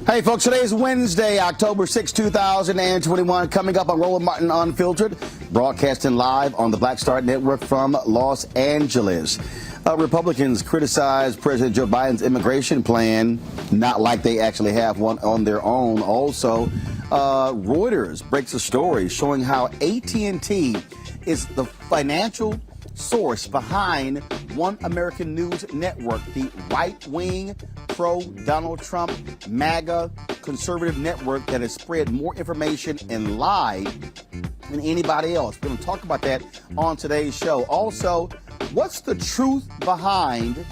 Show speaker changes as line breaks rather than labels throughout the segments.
Hey, folks, today is Wednesday, October 6, 2021. Coming up on Roland Martin Unfiltered, broadcasting live on the Black Star Network from Los Angeles. Republicans criticize President Joe Biden's immigration plan, not like they actually have one on their own. Also, Reuters breaks a story showing how AT&T is the financial source behind One American News Network, the right-wing, pro-Donald Trump, MAGA, conservative network that has spread more information and lied than anybody else. We're going to talk about that on today's show. Also, what's the truth behind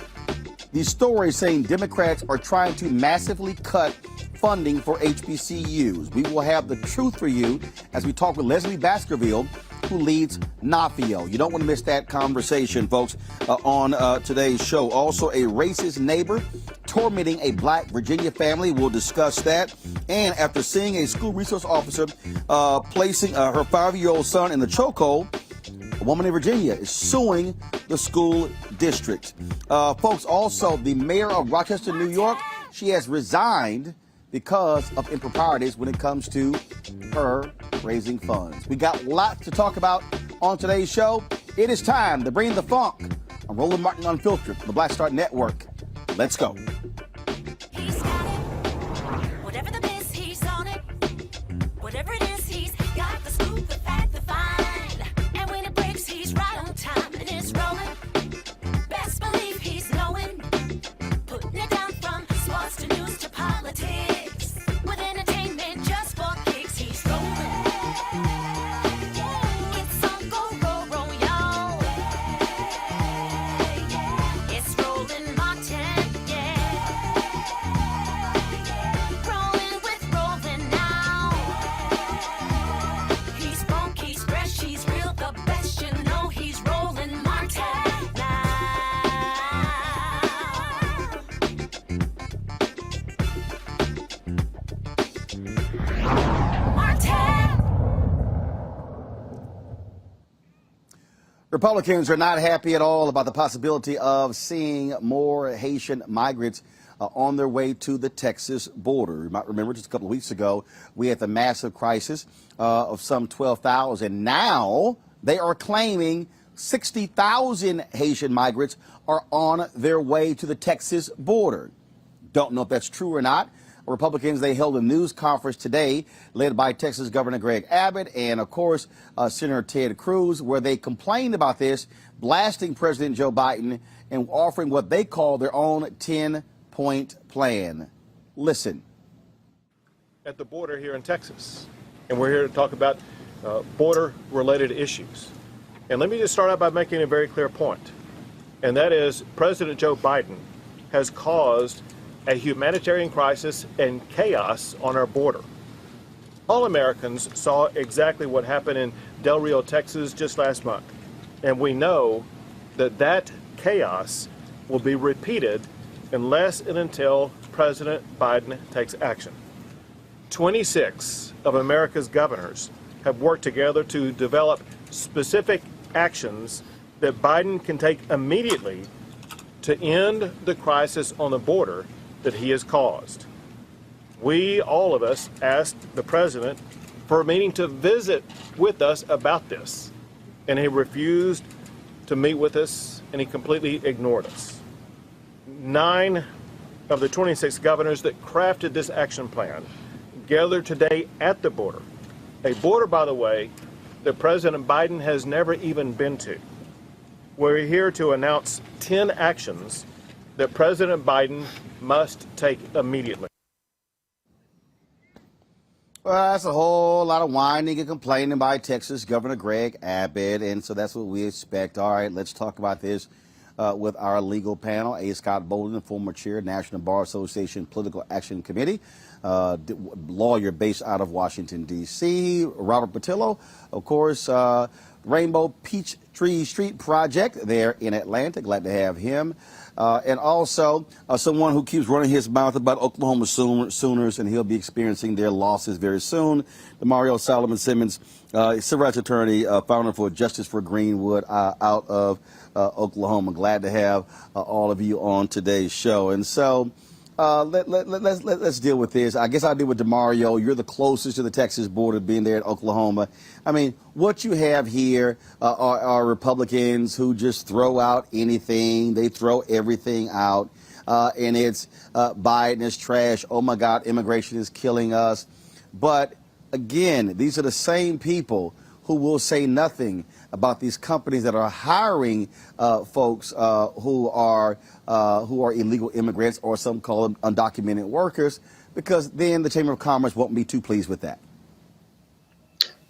these stories saying Democrats are trying to massively cut funding for HBCUs? We will have the truth for you as we talk with Leslie Baskerville, who leads NAFIO. You don't want to miss that conversation, folks, on today's show. Also, a racist neighbor tormenting a black Virginia family. We'll discuss that. And after seeing a school resource officer placing her 5-year-old son in the chokehold, a woman in Virginia is suing the school district. Folks, also, the mayor of Rochester, New York, she has resigned because of improprieties when it comes to her raising funds. We got lots to talk about on today's show. It is time to bring the funk on Roland Martin Unfiltered, the Black Star Network. Let's go.
He's got it. Whatever the biz, he's on it. Whatever it is, he's got the scoop, the fact, the find. And when it breaks, he's right on time and it's rolling. Best believe he's knowing. Putting it down from sports to news to politics. With entertainment just for kicks, he's rolling. It's on go, y'all. It's Roland Martin, yeah. Rolling with Roland now. He's funk, he's fresh, he's real, the best, you know he's Roland Martin now.
Republicans are not happy at all about the possibility of seeing more Haitian migrants on their way to the Texas border. You might remember just a couple of weeks ago, we had the massive crisis of some 12,000. Now they are claiming 60,000 Haitian migrants are on their way to the Texas border. Don't know if that's true or not. Republicans, they held a news conference today led by Texas Governor Greg Abbott and, of course, Senator Ted Cruz, where they complained about this, blasting President Joe Biden and offering what they call their own 10-point plan. Listen.
At the border here in Texas, and we're here to talk about border-related issues. And let me just start out by making a very clear point, and that is President Joe Biden has caused a humanitarian crisis and chaos on our border. All Americans saw exactly what happened in Del Rio, Texas just last month. And we know that that chaos will be repeated unless and until President Biden takes action. 26 of America's governors have worked together to develop specific actions that Biden can take immediately to end the crisis on the border that he has caused. We, all of us, asked the president for a meeting to visit with us about this, and he refused to meet with us, and he completely ignored us. 9 of the 26 governors that crafted this action plan gathered today at the border, a border, by the way, that President Biden has never even been to. We're here to announce 10 actions that President Biden must take immediately.
Well, that's a whole lot of whining and complaining by Texas Governor Greg Abbott, and so that's what we expect. All right, let's talk about this with our legal panel. A. Scott Bolden, former chair, National Bar Association Political Action Committee, lawyer based out of Washington, D.C. Robert Patillo, of course, Rainbow Peach Tree Street Project there in Atlanta. Glad to have him. And also someone who keeps running his mouth about Oklahoma Sooners, and he'll be experiencing their losses very soon. Mario Solomon Simmons, civil rights attorney, founder for Justice for Greenwood out of Oklahoma. Glad to have all of you on today's show. And so let's deal with this. I guess I'll deal with DeMario. You're the closest to the Texas border, being there in Oklahoma. I mean, what you have here are Republicans who just throw out anything. They throw everything out. And it's Biden is trash. Oh, my God, immigration is killing us. But, again, these are the same people who will say nothing about these companies that are hiring folks who are illegal immigrants, or some call them undocumented workers, because then the Chamber of Commerce won't be too pleased with that.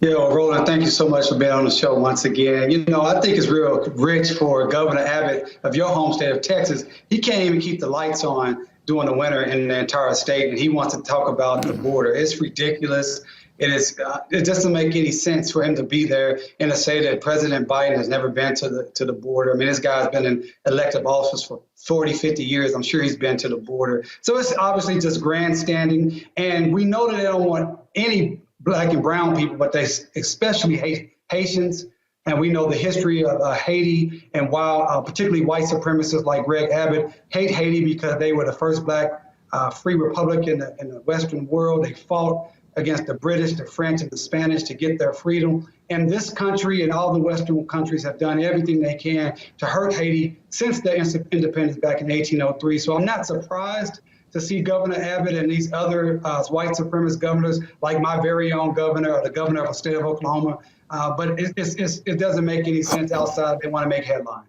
Yeah, well, Roland, thank you so much for being on the show once again. You know, I think it's real rich for Governor Abbott of your home state of Texas. He can't even keep the lights on during the winter in the entire state, and he wants to talk about the border. It's ridiculous. It doesn't make any sense for him to be there and to say that President Biden has never been to the border. I mean, this guy's been in elective office for 40, 50 years. I'm sure he's been to the border. So it's obviously just grandstanding. And we know that they don't want any black and brown people, but they especially hate Haitians. And we know the history of Haiti, and while particularly white supremacists like Greg Abbott hate Haiti because they were the first black free republic in the Western world. They fought against the British, the French, and the Spanish to get their freedom. And this country and all the Western countries have done everything they can to hurt Haiti since their independence back in 1803. So I'm not surprised to see Governor Abbott and these other white supremacist governors, like my very own governor, or the governor of the state of Oklahoma. But it doesn't make any sense outside. They want to make headlines.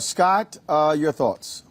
Scott, your thoughts?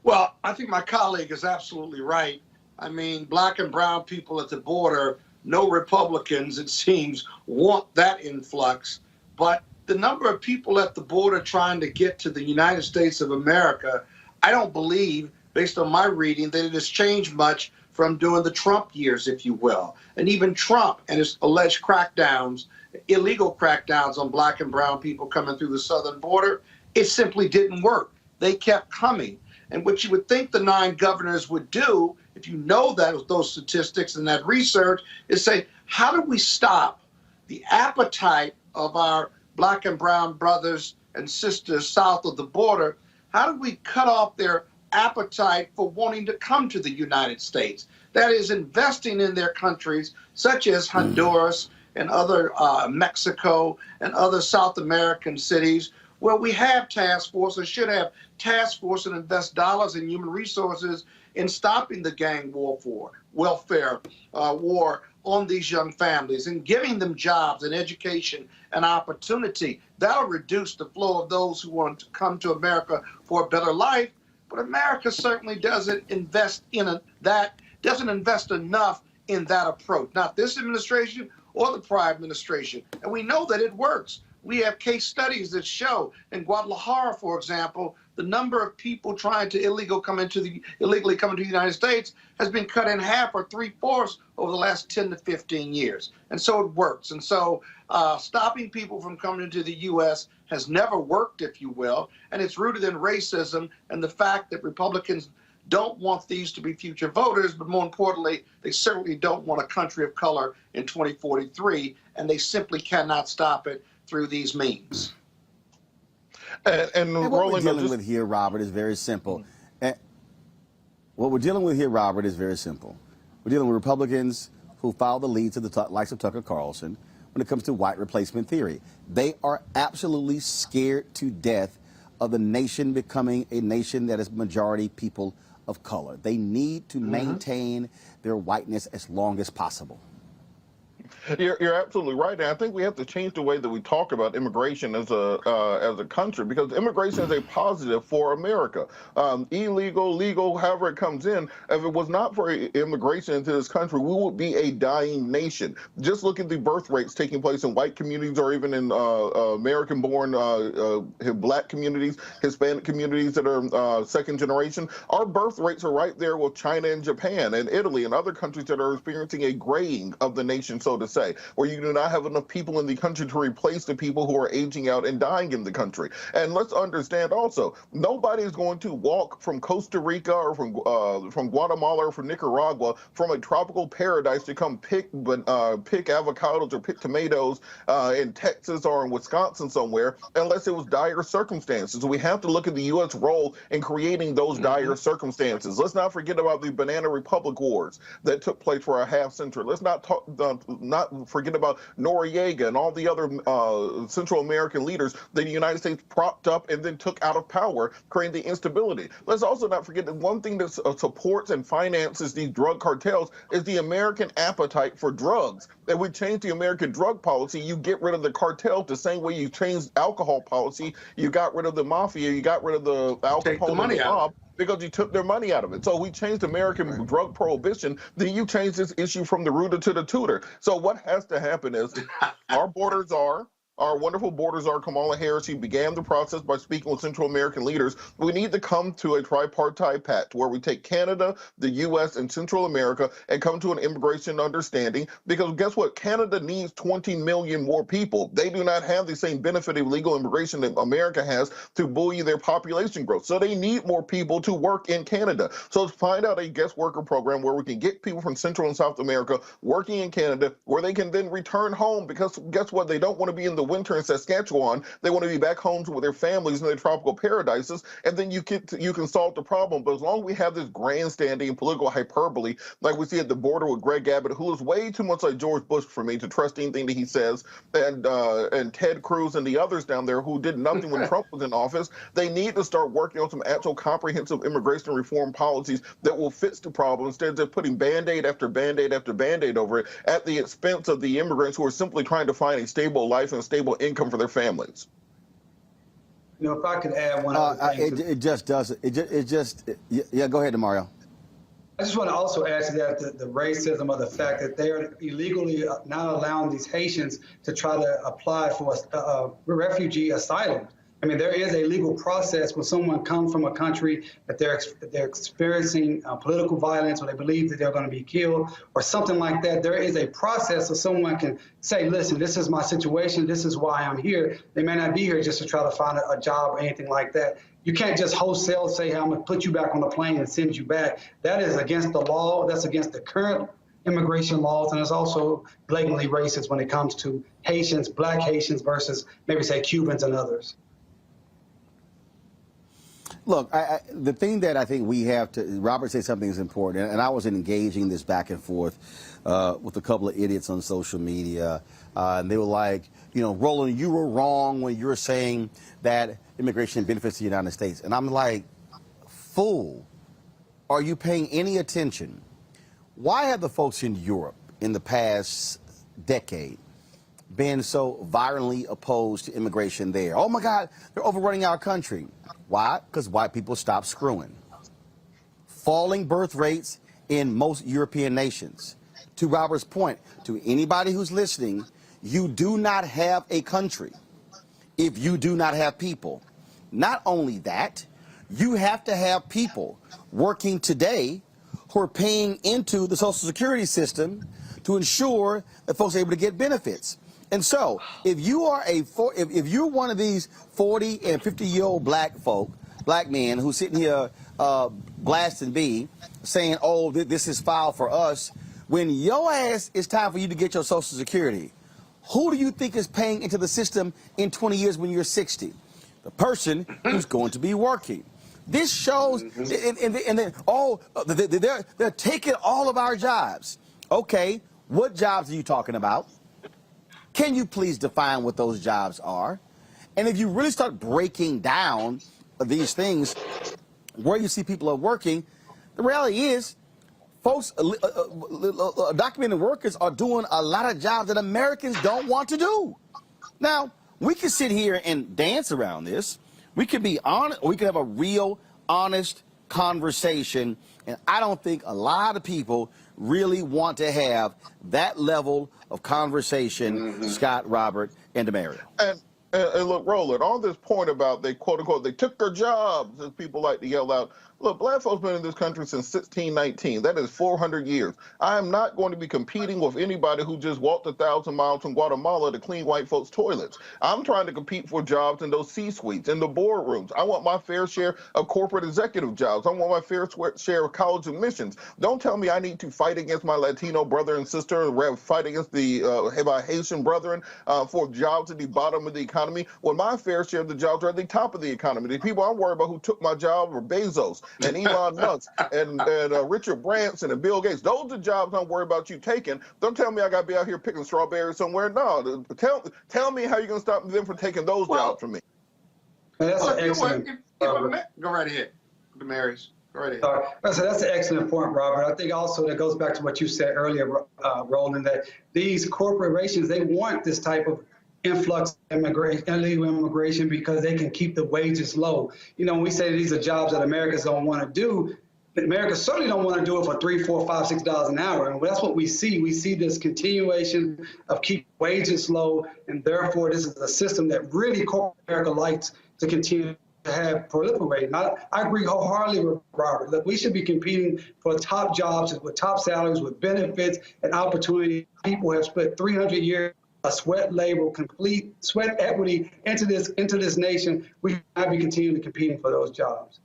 Well, I think my colleague is absolutely right. I mean, black and brown people at the border, no Republicans, it seems, want that influx. But the number of people at the border trying to get to the United States of America, I don't believe, based on my reading, that it has changed much from during the Trump years, if you will. And even Trump and his alleged crackdowns, illegal crackdowns on black and brown people coming through the southern border, it simply didn't work. They kept coming. And what you would think the 9 governors would do, if you know that those statistics and that research, is say, how do we stop the appetite of our black and brown brothers and sisters south of the border? How do we cut off their appetite for wanting to come to the United States? That is, investing in their countries, such as Honduras and other Mexico and other South American cities, where we have task force, or should have task force, and invest dollars in human resources in stopping the gang welfare war on these young families, and giving them jobs and education and opportunity. That'll reduce the flow of those who want to come to America for a better life. But America certainly doesn't invest doesn't invest enough in that approach. Not this administration or the prior administration. And we know that it works. We have case studies that show in Guadalajara, for example, the number of people trying to illegally come into the United States has been cut in half or 3/4 over the last 10 to 15 years. And so it works. And so stopping people from coming into the U.S. has never worked, if you will. And it's rooted in racism and the fact that Republicans don't want these to be future voters, but more importantly, they certainly don't want a country of color in 2043, and they simply cannot stop it through these means.
And what we're dealing with here, Robert, is very simple. What we're dealing with here, Robert, is very simple. We're dealing with Republicans who follow the leads of the likes of Tucker Carlson when it comes to white replacement theory. They are absolutely scared to death of the nation becoming a nation that is majority people of color. They need to maintain their whiteness as long as possible.
You're absolutely right, and I think we have to change the way that we talk about immigration as a country, because immigration is a positive for America. Illegal, legal, however it comes in. If it was not for immigration into this country, we would be a dying nation. Just look at the birth rates taking place in white communities, or even in American-born black communities, Hispanic communities that are second generation. Our birth rates are right there with China and Japan and Italy and other countries that are experiencing a graying of the nation, so to say, where you do not have enough people in the country to replace the people who are aging out and dying in the country. And let's understand also, nobody is going to walk from Costa Rica or from Guatemala or from Nicaragua from a tropical paradise to come pick avocados or pick tomatoes in Texas or in Wisconsin somewhere, unless it was dire circumstances. So we have to look at the U.S. role in creating those dire circumstances. Let's not forget about the Banana Republic Wars that took place for a half century. Let's not forget about Noriega and all the other Central American leaders that the United States propped up and then took out of power, creating the instability. Let's also not forget that one thing that supports and finances these drug cartels is the American appetite for drugs. If we change the American drug policy, you get rid of the cartel the same way you changed alcohol policy. You got rid of the mafia, you got rid of the alcohol,
Take the money out.
Because you took their money out of it. So we changed American drug prohibition, then you change this issue from the rooter to the tutor. So what has to happen is our wonderful borders are Kamala Harris. She began the process by speaking with Central American leaders. We need to come to a tripartite pact where we take Canada, the U.S., and Central America and come to an immigration understanding, because guess what? Canada needs 20 million more people. They do not have the same benefit of legal immigration that America has to buoy their population growth. So they need more people to work in Canada. So let's find out a guest worker program where we can get people from Central and South America working in Canada, where they can then return home, because guess what? They don't want to be in the winter in Saskatchewan. They want to be back home with their families in their tropical paradises, and then you can solve the problem. But as long as we have this grandstanding and political hyperbole, like we see at the border with Greg Abbott, who is way too much like George Bush for me to trust anything that he says, and Ted Cruz and the others down there who did nothing when Trump was in office, they need to start working on some actual comprehensive immigration reform policies that will fix the problem, instead of putting Band-Aid after Band-Aid after Band-Aid over it at the expense of the immigrants who are simply trying to find a stable life and a stable income for their families.
You know, if I could add one other thing.
It just doesn't. Yeah, go ahead, Mario.
I just want to also add to that the racism of the fact that they are illegally not allowing these Haitians to try to apply for a refugee asylum. I mean, there is a legal process when someone comes from a country that they're experiencing political violence, or they believe that they're going to be killed or something like that. There is a process so someone can say, listen, this is my situation. This is why I'm here. They may not be here just to try to find a job or anything like that. You can't just wholesale say, hey, I'm going to put you back on the plane and send you back. That is against the law. That's against the current immigration laws, and it's also blatantly racist when it comes to Haitians, black Haitians versus maybe say Cubans and others.
Look, the thing that I think we have to, Robert said something is important, and I was engaging this back and forth with a couple of idiots on social media, and they were like, you know, Roland, you were wrong when you were saying that immigration benefits the United States. And I'm like, fool, are you paying any attention? Why have the folks in Europe in the past decade been so violently opposed to immigration there? Oh my God, they're overrunning our country. Why? Because white people stopped screwing. Falling birth rates in most European nations. To Robert's point, to anybody who's listening, you do not have a country if you do not have people. Not only that, you have to have people working today who are paying into the Social Security system to ensure that folks are able to get benefits. And so, if you are if you're one of these 40 and 50-year-old black men who's sitting here blasting B, saying, "Oh, this is foul for us," when your ass is time for you to get your Social Security, who do you think is paying into the system in 20 years when you're 60? The person who's going to be working. This shows, and then they're taking all of our jobs. Okay, what jobs are you talking about? Can you please define what those jobs are? And if you really start breaking down these things, where you see people are working, the reality is folks, documented workers are doing a lot of jobs that Americans don't want to do. Now, we can sit here and dance around this. We could be honest, we could have a real, honest conversation, and I don't think a lot of people really want to have that level of conversation, Scott, Robert, and Demario.
And look, Roland, on this point about they quote unquote they took their jobs, as people like to yell out. Look, black folks been in this country since 1619. That is 400 years. I am not going to be competing with anybody who just walked 1,000 miles from Guatemala to clean white folks' toilets. I'm trying to compete for jobs in those C-suites, in the boardrooms. I want my fair share of corporate executive jobs. I want my fair share of college admissions. Don't tell me I need to fight against my Latino brother and sister, or fight against my Haitian brethren for jobs at the bottom of the economy, when my fair share of the jobs are at the top of the economy. The people I'm worried about who took my job were Bezos and Elon Musk and Richard Branson and Bill Gates. Those are the jobs I'm worried about you taking. Don't tell me I got to be out here picking strawberries somewhere. No, tell me how you're going to stop them from taking those jobs from me.
That's an excellent.
Go right ahead, Demaris. Go right ahead.
So that's an excellent point, Robert. I think also that goes back to what you said earlier, Roland, that these corporations, they want this type of influx illegal immigration because they can keep the wages low. You know, when we say these are jobs that Americans don't want to do, America certainly don't want to do it for $3, $4, $5, $6 an hour. And that's what we see. We see this continuation of keep wages low, and therefore this is a system that really corporate America likes to continue to have proliferate. I agree wholeheartedly with Robert. Look, we should be competing for top jobs with top salaries, with benefits and opportunity. People have spent 300 years sweat labor, complete sweat equity into this nation. We have to continue competing for those jobs.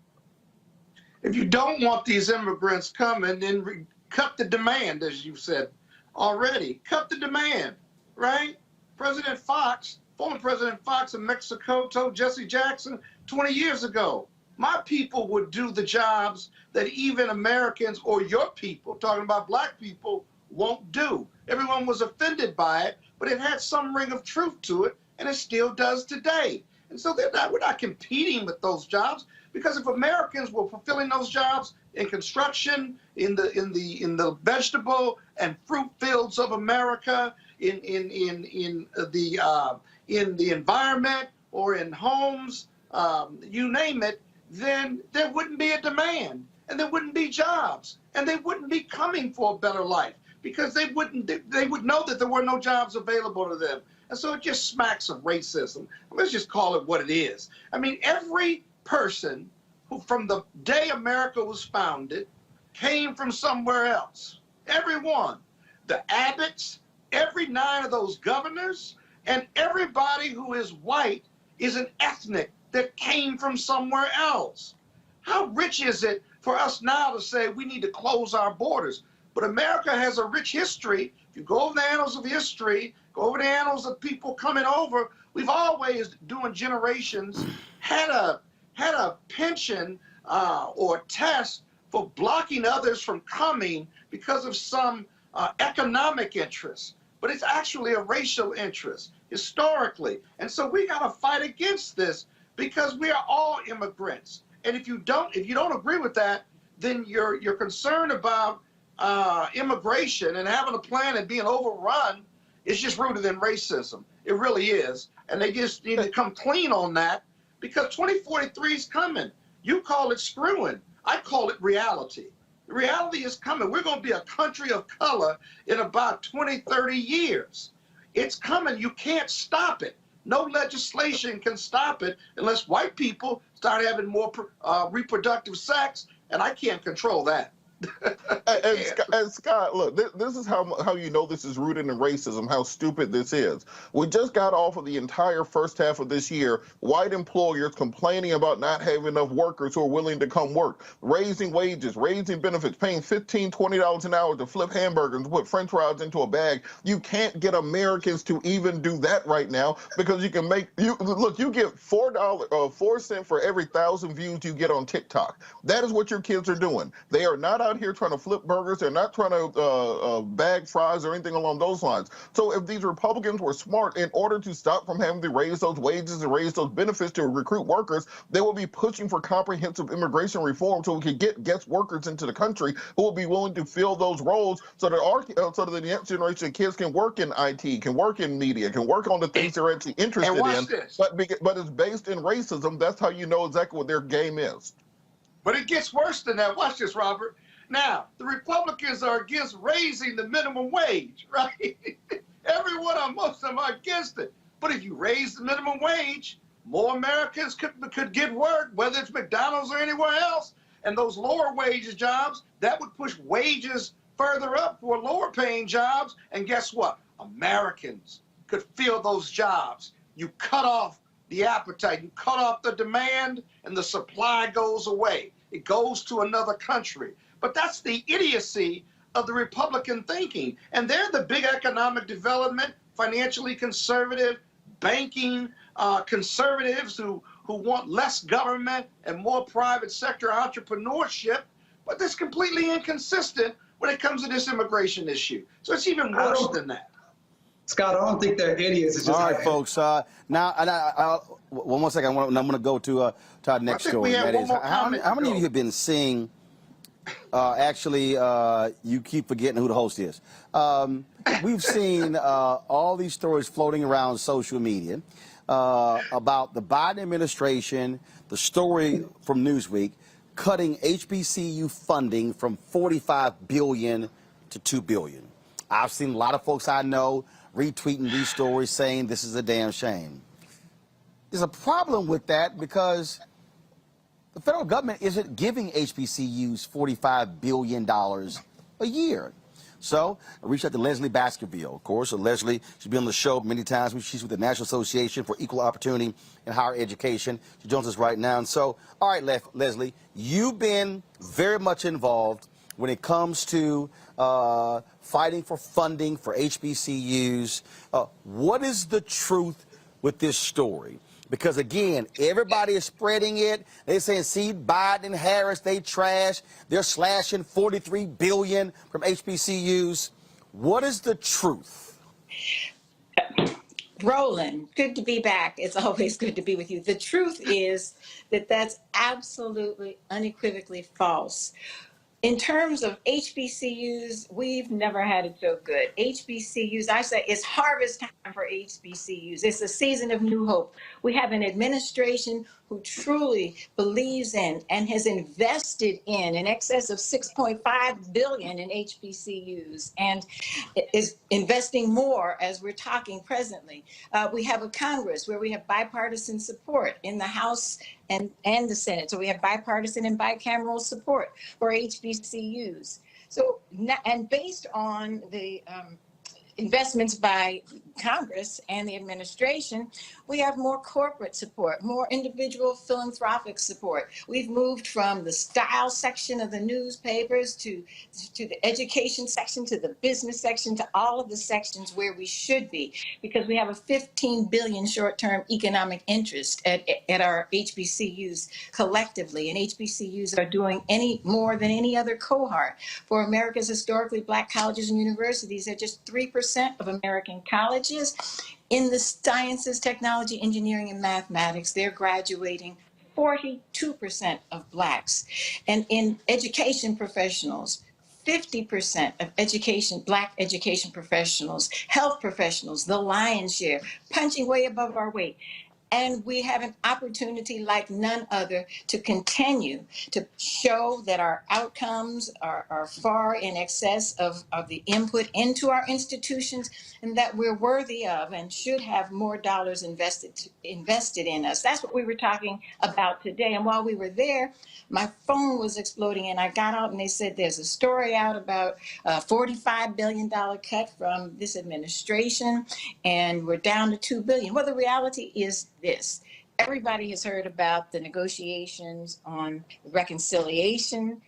If you don't want these immigrants coming, then cut the demand, as you said already. Cut the demand, right? President Fox, former President Fox of Mexico, told Jesse Jackson 20 years ago, my people would do the jobs that even Americans or your people, talking about black people, won't do. Everyone was offended by it, but it had some ring of truth to it, and it still does today. And so we're not competing with those jobs, because if Americans were fulfilling those jobs in construction, in the vegetable and fruit fields of America, in the environment or in homes, you name it, then there wouldn't be a demand, and there wouldn't be jobs, and they wouldn't be coming for a better life, because they would know that there were no jobs available to them. And so it just smacks of racism. Let's just call it what it is. I mean, every person who from the day America was founded came from somewhere else. Everyone. The Abbotts, every 9 of those governors, and everybody who is white is an ethnic that came from somewhere else. How rich is it for us now to say we need to close our borders? But America has a rich history. If you go over the annals of history, go over the annals of people coming over, we've always, during generations, had a penchant or test for blocking others from coming because of some economic interest. But it's actually a racial interest, historically. And so we got to fight against this, because we are all immigrants. And if you don't agree with that, then you're concerned about immigration and having a plan and being overrun is just rooted in racism. It really is. And they just need to come clean on that, because 2043 is coming. You call it screwing. I call it reality. The reality is coming. We're going to be a country of color in about 20, 30 years. It's coming. You can't stop it. No legislation can stop it unless white people start having more reproductive sex, and I can't control that.
And Scott, look, this is how you know this is rooted in racism, how stupid this is. We just got off of the entire first half of this year, white employers complaining about not having enough workers who are willing to come work, raising wages, raising benefits, paying $15, $20 an hour to flip hamburgers and put french fries into a bag. You can't get Americans to even do that right now, because you can you get $4 cents for every 1,000 views you get on TikTok. That is what your kids are doing. They are not out not here trying to flip burgers. They're not trying to bag fries or anything along those lines. So if these Republicans were smart, in order to stop from having to raise those wages and raise those benefits to recruit workers, they will be pushing for comprehensive immigration reform so we can get guest workers into the country who will be willing to fill those roles so that so that the next generation of kids can work in IT, can work in media, can work on the things they're actually interested in.
This.
But it's based in racism. That's how you know exactly what their game is.
But it gets worse than that. Watch this, Robert. Now, the Republicans are against raising the minimum wage, right? Everyone, most of them are against it. But if you raise the minimum wage, more Americans could get work, whether it's McDonald's or anywhere else. And those lower wage jobs, that would push wages further up for lower paying jobs. And guess what? Americans could fill those jobs. You cut off the appetite, you cut off the demand, and the supply goes away. It goes to another country. But that's the idiocy of the Republican thinking. And they're the big economic development, financially conservative, banking conservatives who want less government and more private sector entrepreneurship. But that's completely inconsistent when it comes to this immigration issue. So it's even worse than that.
Scott, I don't think they're idiots. It's just
all right, folks. Now, one more second. I'm going to go to our next story. That is, how many of you have been seeing? Actually, you keep forgetting who the host is. We've seen all these stories floating around social media about the Biden administration. The story from Newsweek cutting HBCU funding from $45 billion to $2 billion. I've seen a lot of folks I know retweeting these stories saying this is a damn shame. There's a problem with that because the federal government isn't giving HBCUs $45 billion a year. So I reached out to Leslie Baskerville, of course. So Leslie, she's been on the show many times. She's with the National Association for Equal Opportunity in Higher Education. She joins us right now. And so, all right, Leslie, you've been very much involved when it comes to fighting for funding for HBCUs. What is the truth with this story? Because, again, everybody is spreading it. They're saying, see, Biden and Harris, they trash. They're slashing $43 billion from HBCUs. What is the truth?
Roland, good to be back. It's always good to be with you. The truth is that that's absolutely unequivocally false. In terms of HBCUs, we've never had it so good. HBCUs, I say it's harvest time for HBCUs. It's a season of new hope. We have an administration who truly believes in and has invested in excess of $6.5 billion in HBCUs and is investing more as we're talking presently. We have a Congress where we have bipartisan support in the House and the Senate. So we have bipartisan and bicameral support for HBCUs. So, and based on the investments by Congress and the administration, we have more corporate support, more individual philanthropic support. We've moved from the style section of the newspapers to the education section, to the business section, to all of the sections where we should be, because we have a $15 billion short-term economic interest at our HBCUs collectively, and HBCUs are doing more than any other cohort. For America's historically Black colleges and universities, they're just 3% of American colleges. In the sciences, technology, engineering, and mathematics, they're graduating 42% of Blacks. And in education professionals, 50% of Black education professionals, health professionals, the lion's share, punching way above our weight. And we have an opportunity like none other to continue to show that our outcomes are far in excess of the input into our institutions, and that we're worthy of and should have more dollars invested in us. That's what we were talking about today. And while we were there, my phone was exploding, and I got out and they said there's a story out about a $45 billion cut from this administration, and we're down to $2 billion. Well, the reality is this. Everybody has heard about the negotiations on reconciliation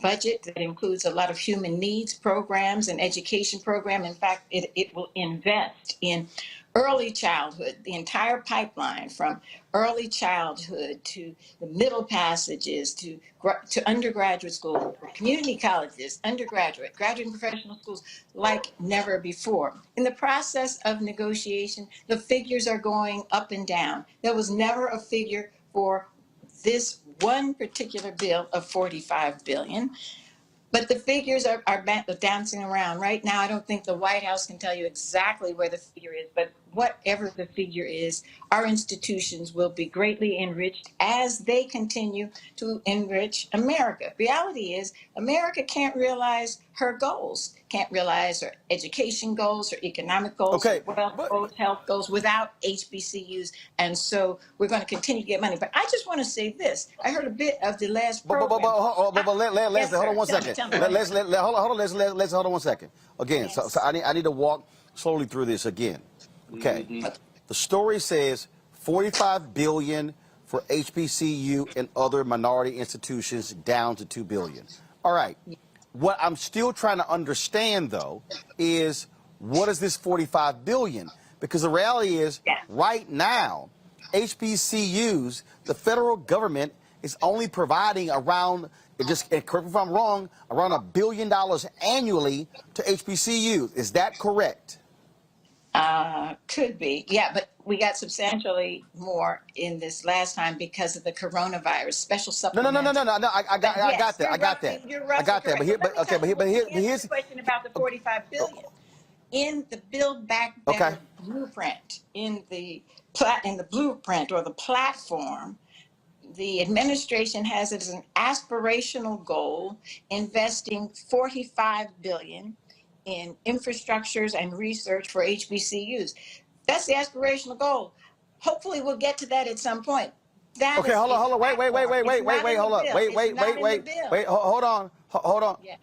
budget that includes a lot of human needs programs and education program. In fact, it will invest in early childhood, the entire pipeline from early childhood to the middle passages to undergraduate school, community colleges, undergraduate, graduate and professional schools like never before. In the process of negotiation, the figures are going up and down. There was never a figure for this one particular bill of 45 billion. But the figures are dancing around. Right now, I don't think the White House can tell you exactly where the figure is, but whatever the figure is, our institutions will be greatly enriched as they continue to enrich America. Reality is, America can't realize her goals, can't realize her education goals, her economic goals, her
Okay,
wealth
but
goals, health goals without HBCUs. And so we're going to continue to get money. But I just want to say this. I heard a bit of the last program.
Leslie,
Yes,
hold on
sir.
one second.
Tell me.
Leslie, hold on, Leslie, hold on one second. Again,
Yes.
so I need to walk slowly through this again. Okay, the story says 45 billion for HBCU and other minority institutions, down to 2 billion. All right. What I'm still trying to understand, though, is what is this 45 billion? Because the reality is,
Yeah.
right now, HBCUs, the federal government is only providing around, just correct me if I'm wrong, around $1 billion annually to HBCUs. Is that correct?
Could be. Yeah, but we got substantially more in this last time because of the coronavirus special
No, no, no, no,
supplement.
no, no, no. I got
Yes,
that. I got that.
you're
I
roughly
got that.
correct.
But here,
Let me tell you,
but here,
let me answer
here's
the question about the 45 billion. In the Build Back
okay.
Better blueprint, in the blueprint or the platform, the administration has it as an aspirational goal, investing 45 billion in infrastructures and research for HBCUs. That's the aspirational goal. Hopefully, we'll get to that at some point. That
Okay,
is
hold
a
on, wait,
platform. It's not in the
hold on,
bill. It's not in the bill.
hold on,
Yeah.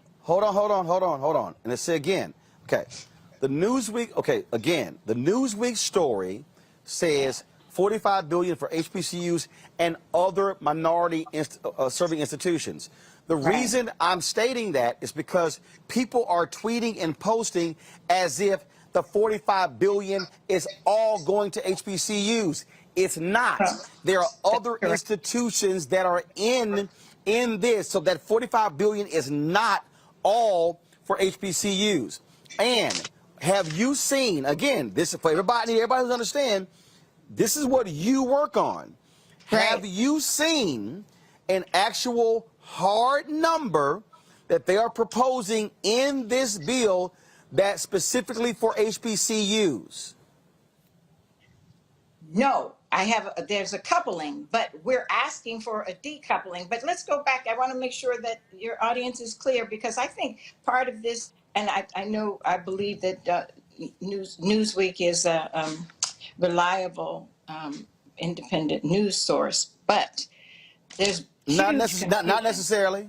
hold on. And let's say again, okay, the Newsweek, okay, again, the Newsweek story says 45 billion for HBCUs and other minority serving institutions. The
Right.
reason I'm stating that is because people are tweeting and posting as if the 45 billion is all going to HBCUs. It's not. There are other
Correct.
institutions that are in this, so that 45 billion is not all for HBCUs. And have you seen, again, this is for everybody who's understand, this is what you work on.
Right.
Have you seen an actual hard number that they are proposing in this bill that's specifically for HBCUs?
No, there's a coupling, but we're asking for a decoupling. But let's go back. I want to make sure that your audience is clear because I think part of this, and I believe that Newsweek is a reliable, independent news source, but there's
Not,
huge
not
confusion.
necessarily.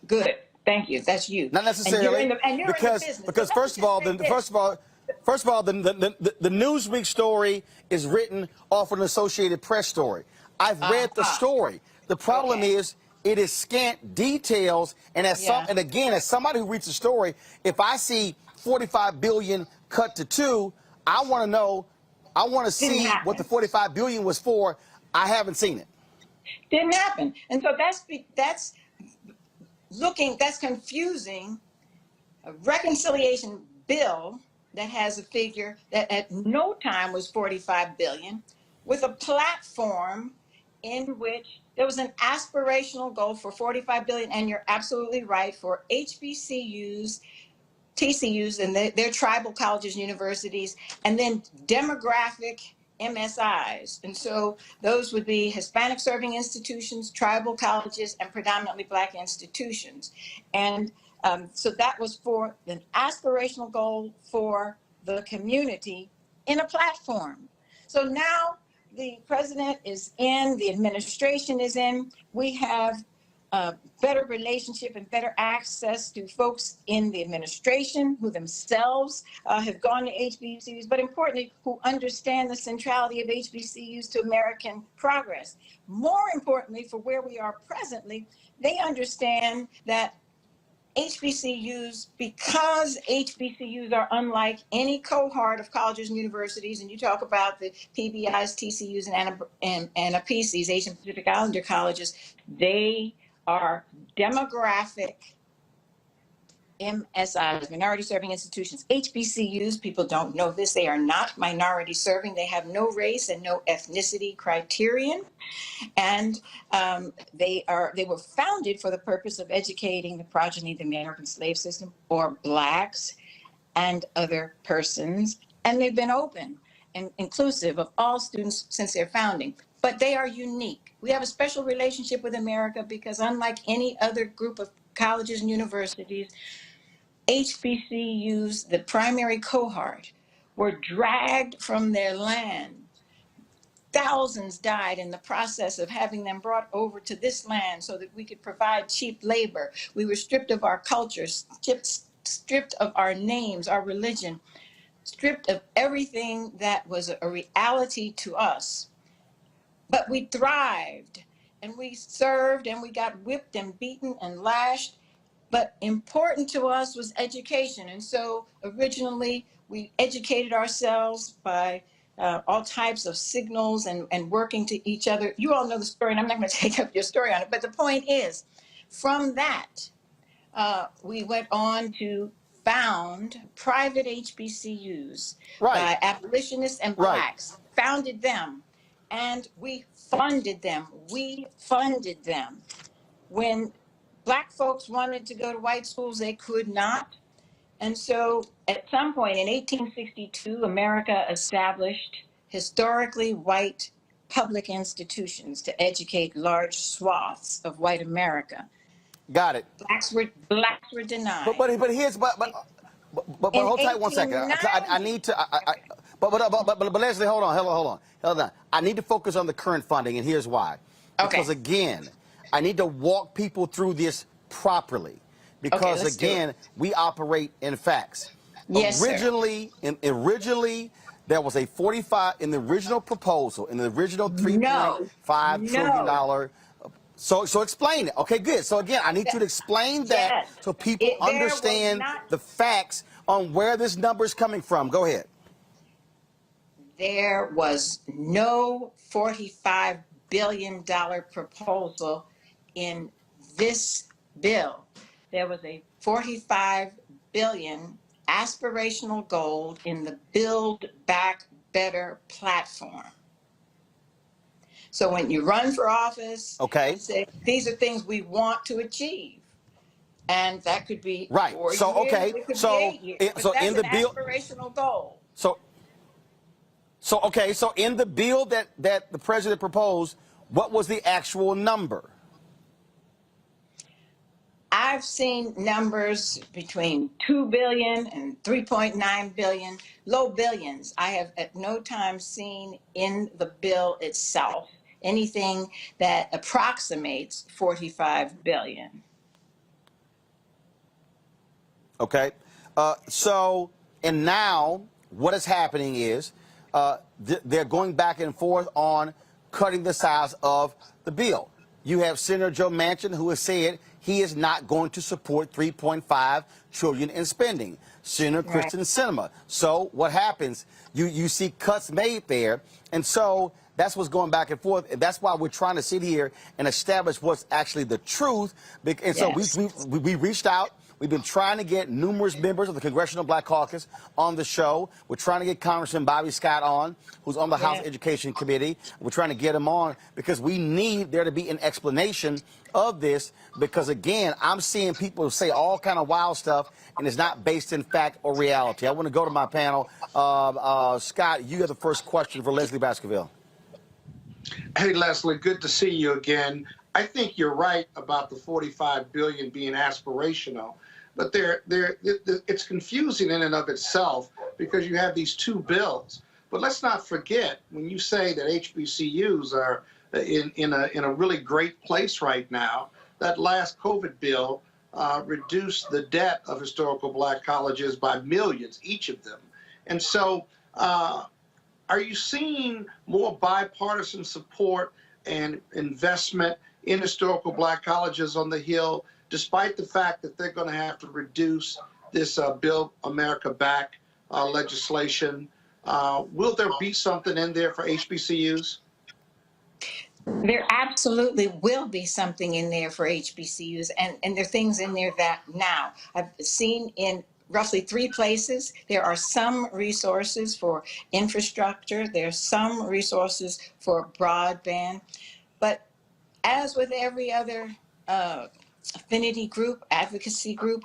Good. Thank you. That's you.
Not necessarily.
And you're in the business.
Because
So let me just say this.
first of all, the Newsweek story is written off an Associated Press story. I've read the story. The problem
Okay.
is it is scant details, and as somebody who reads the story, if I see 45 billion cut to 2, I want to know. I want to see what the 45 billion was for. I haven't seen it.
Didn't happen. And so that's confusing a reconciliation bill that has a figure that at no time was 45 billion with a platform in which there was an aspirational goal for 45 billion. And you're absolutely right, for HBCUs, TCUs, and their tribal colleges, universities, and then demographic MSIs. And so those would be Hispanic serving institutions, tribal colleges, and predominantly Black institutions. And so that was for an aspirational goal for the community in a platform. So now the president is in, the administration is in, we have better relationship and better access to folks in the administration who themselves have gone to HBCUs, but importantly, who understand the centrality of HBCUs to American progress. More importantly, for where we are presently, they understand that HBCUs, because HBCUs are unlike any cohort of colleges and universities, and you talk about the PBIs, TCUs, and APCs, Asian Pacific Islander colleges, they are demographic MSIs, minority serving institutions. HBCUs, people don't know this, they are not minority serving. They have no race and no ethnicity criterion. And they were founded for the purpose of educating the progeny of the American slave system, or Blacks and other persons. And they've been open and inclusive of all students since their founding. But they are unique. We have a special relationship with America because, unlike any other group of colleges and universities, HBCUs, the primary cohort, were dragged from their land. Thousands died in the process of having them brought over to this land so that we could provide cheap labor. We were stripped of our culture, stripped of our names, our religion, stripped of everything that was a reality to us. But we thrived, and we served, and we got whipped and beaten and lashed. But important to us was education. And so originally we educated ourselves by all types of signals and working to each other. You all know the story, and I'm not going to take up your story on it. But the point is, from that, we went on to found private HBCUs by abolitionists and Blacks, founded them, and we funded them. We funded them. When Black folks wanted to go to white schools, they could not. And so at some point in 1862, America established historically white public institutions to educate large swaths of white America.
Got it.
Blacks were denied.
But here's but hold tight 1 second. I need to. But Leslie, hold on. I need to focus on the current funding, and here's why. Because again, I need to walk people through this properly. Because again, we operate in facts.
Yes,
originally, there was a 45 in the original proposal, in the original $3.5 trillion. So explain it. Okay, good. So again, I need you to explain that so people understand the facts on where this number is coming from. Go ahead.
There was no $45 billion proposal in this bill. There was a $45 billion aspirational goal in the Build Back Better platform. So when you run for office, you say, these are things we want to achieve. And that could be 4 years, it could be 8 years. But that's an aspirational goal.
So in the bill that the president proposed, what was the actual number?
I've seen numbers between 2 billion and 3.9 billion, low billions. I have at no time seen in the bill itself anything that approximates 45 billion.
Okay. And now what is happening is they're going back and forth on cutting the size of the bill. You have Senator Joe Manchin, who has said he is not going to support $3.5 trillion in spending. Senator Kristen Sinema. So what happens? You see cuts made there, and so that's what's going back and forth. And that's why we're trying to sit here and establish what's actually the truth. And so we reached out. We've been trying to get numerous members of the Congressional Black Caucus on the show. We're trying to get Congressman Bobby Scott on, who's on the House Education Committee. We're trying to get him on because we need there to be an explanation of this because, again, I'm seeing people say all kind of wild stuff, and it's not based in fact or reality. I want to go to my panel. Scott, you have the first question for Leslie Baskerville.
Hey, Leslie, good to see you again. I think you're right about the $45 billion being aspirational, but it's confusing in and of itself because you have these two bills. But let's not forget, when you say that HBCUs are in a really great place right now, that last COVID bill reduced the debt of historical Black colleges by millions, each of them. And so are you seeing more bipartisan support and investment in historical Black colleges on the Hill despite the fact that they're going to have to reduce this Build America Back legislation. Will there be something in there for HBCUs?
There absolutely will be something in there for HBCUs, and there are things in there that now I've seen in roughly 3 places. There are some resources for infrastructure, there's some resources for broadband, but as with every other affinity group, advocacy group,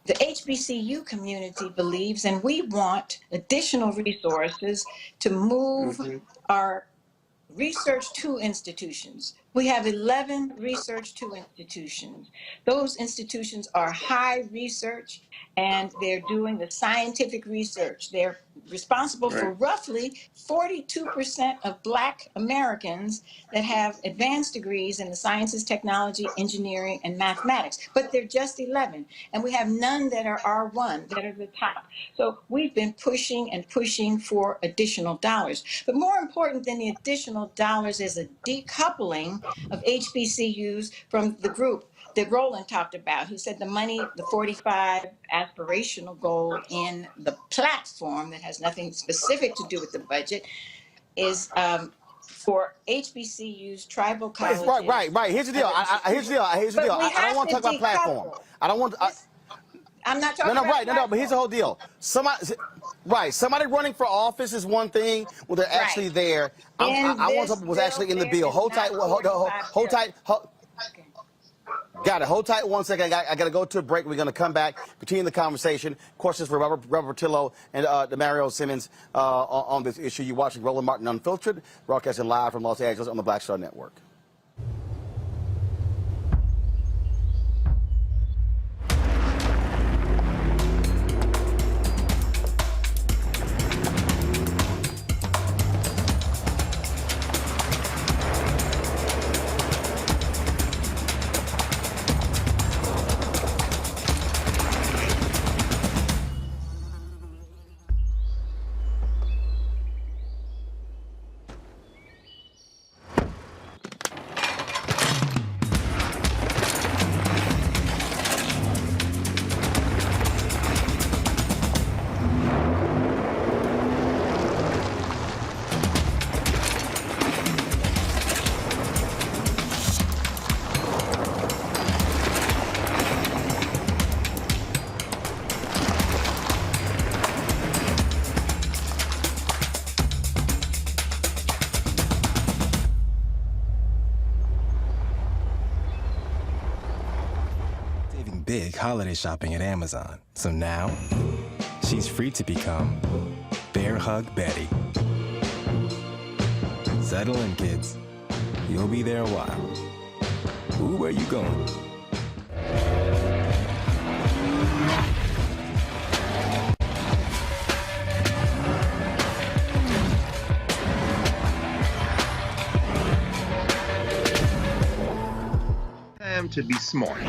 the HBCU community believes, and we want additional resources to move our research to institutions. We have 11 research to institutions. Those institutions are high research, and they're doing the scientific research. They're responsible for roughly 42% of Black Americans that have advanced degrees in the sciences, technology, engineering, and mathematics. But they're just 11, and we have none that are R1, that are the top. So we've been pushing and pushing for additional dollars. But more important than the additional dollars is a decoupling of HBCUs from the group that Roland talked about. He said the money, the 45 aspirational goal in the platform that has nothing specific to do with the budget is for HBCUs, tribal colleges.
Right. Here's the deal. Here's the deal. I don't want to talk about platform. I don't want.
I'm not talking about
No, but here's the whole deal. Somebody running for office is one thing. Well, they're actually there. I want something was actually in the bill. Hold tight. Hold tight. Got it. Hold tight 1 second. I got to go to a break. We're going to come back, continue the conversation. Questions for Robert Portillo and Demario Simmons on this issue. You're watching Roland Martin Unfiltered, broadcasting live from Los Angeles on the Black Star Network.
Big holiday shopping at Amazon. So now, she's free to become Bear Hug Betty. Settle in, kids. You'll be there a while. Ooh, where you going?
Time to be smart.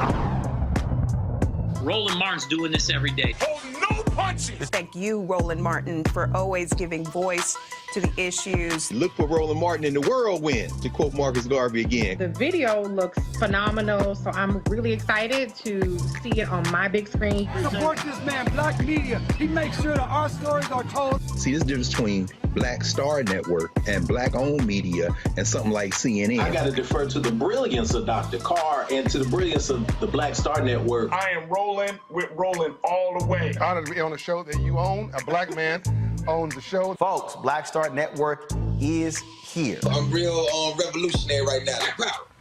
Roland Martin's doing this every day.
Oh, no punches!
Thank you, Roland Martin, for always giving voice to the issues.
Look for Roland Martin in the whirlwind, to quote Marcus Garvey again.
The video looks phenomenal, so I'm really excited to see it on my big screen.
Support this man, Black Media. He makes sure that our stories are told.
See, there's a difference between Black Star Network and Black-owned media and something like CNN.
I got to defer to the brilliance of Dr. Carr and to the brilliance of the Black Star Network.
I am rolling with Roland all the way.
Honored to be on a show that you own. A Black man owns the show.
Folks, Black Star Network is here.
I'm real revolutionary right now.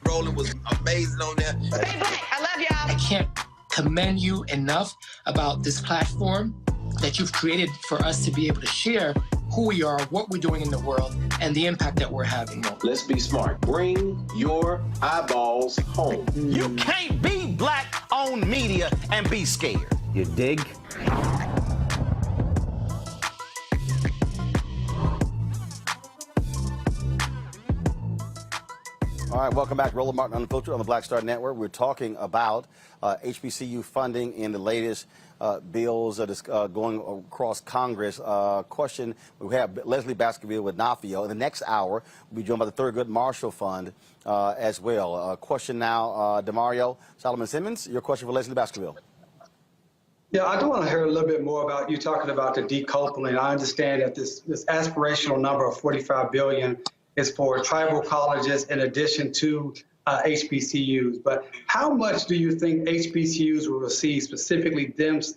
Roland was amazing on there.
Stay Black. I love y'all.
I can't commend you enough about this platform that you've created for us to be able to share who we are, what we're doing in the world, and the impact that we're having.
Let's be smart. Bring your eyeballs home.
You can't be Black-owned media and be scared. You dig? All All right, welcome back. Roland Martin Unfiltered on the Black Star Network. We're talking about HBCU funding in the latest bills that is going across Congress. Question, we have Leslie Baskerville with NAFIO. In the next hour, we'll be joined by the Thurgood Marshall Fund as well. Question now, Demario Solomon Simmons, your question for Leslie Baskerville.
Yeah, I do want to hear a little bit more about you talking about the decoupling. I understand that this aspirational number of $45 billion is for tribal colleges in addition to HBCUs. But how much do you think HBCUs will receive, specifically Dems,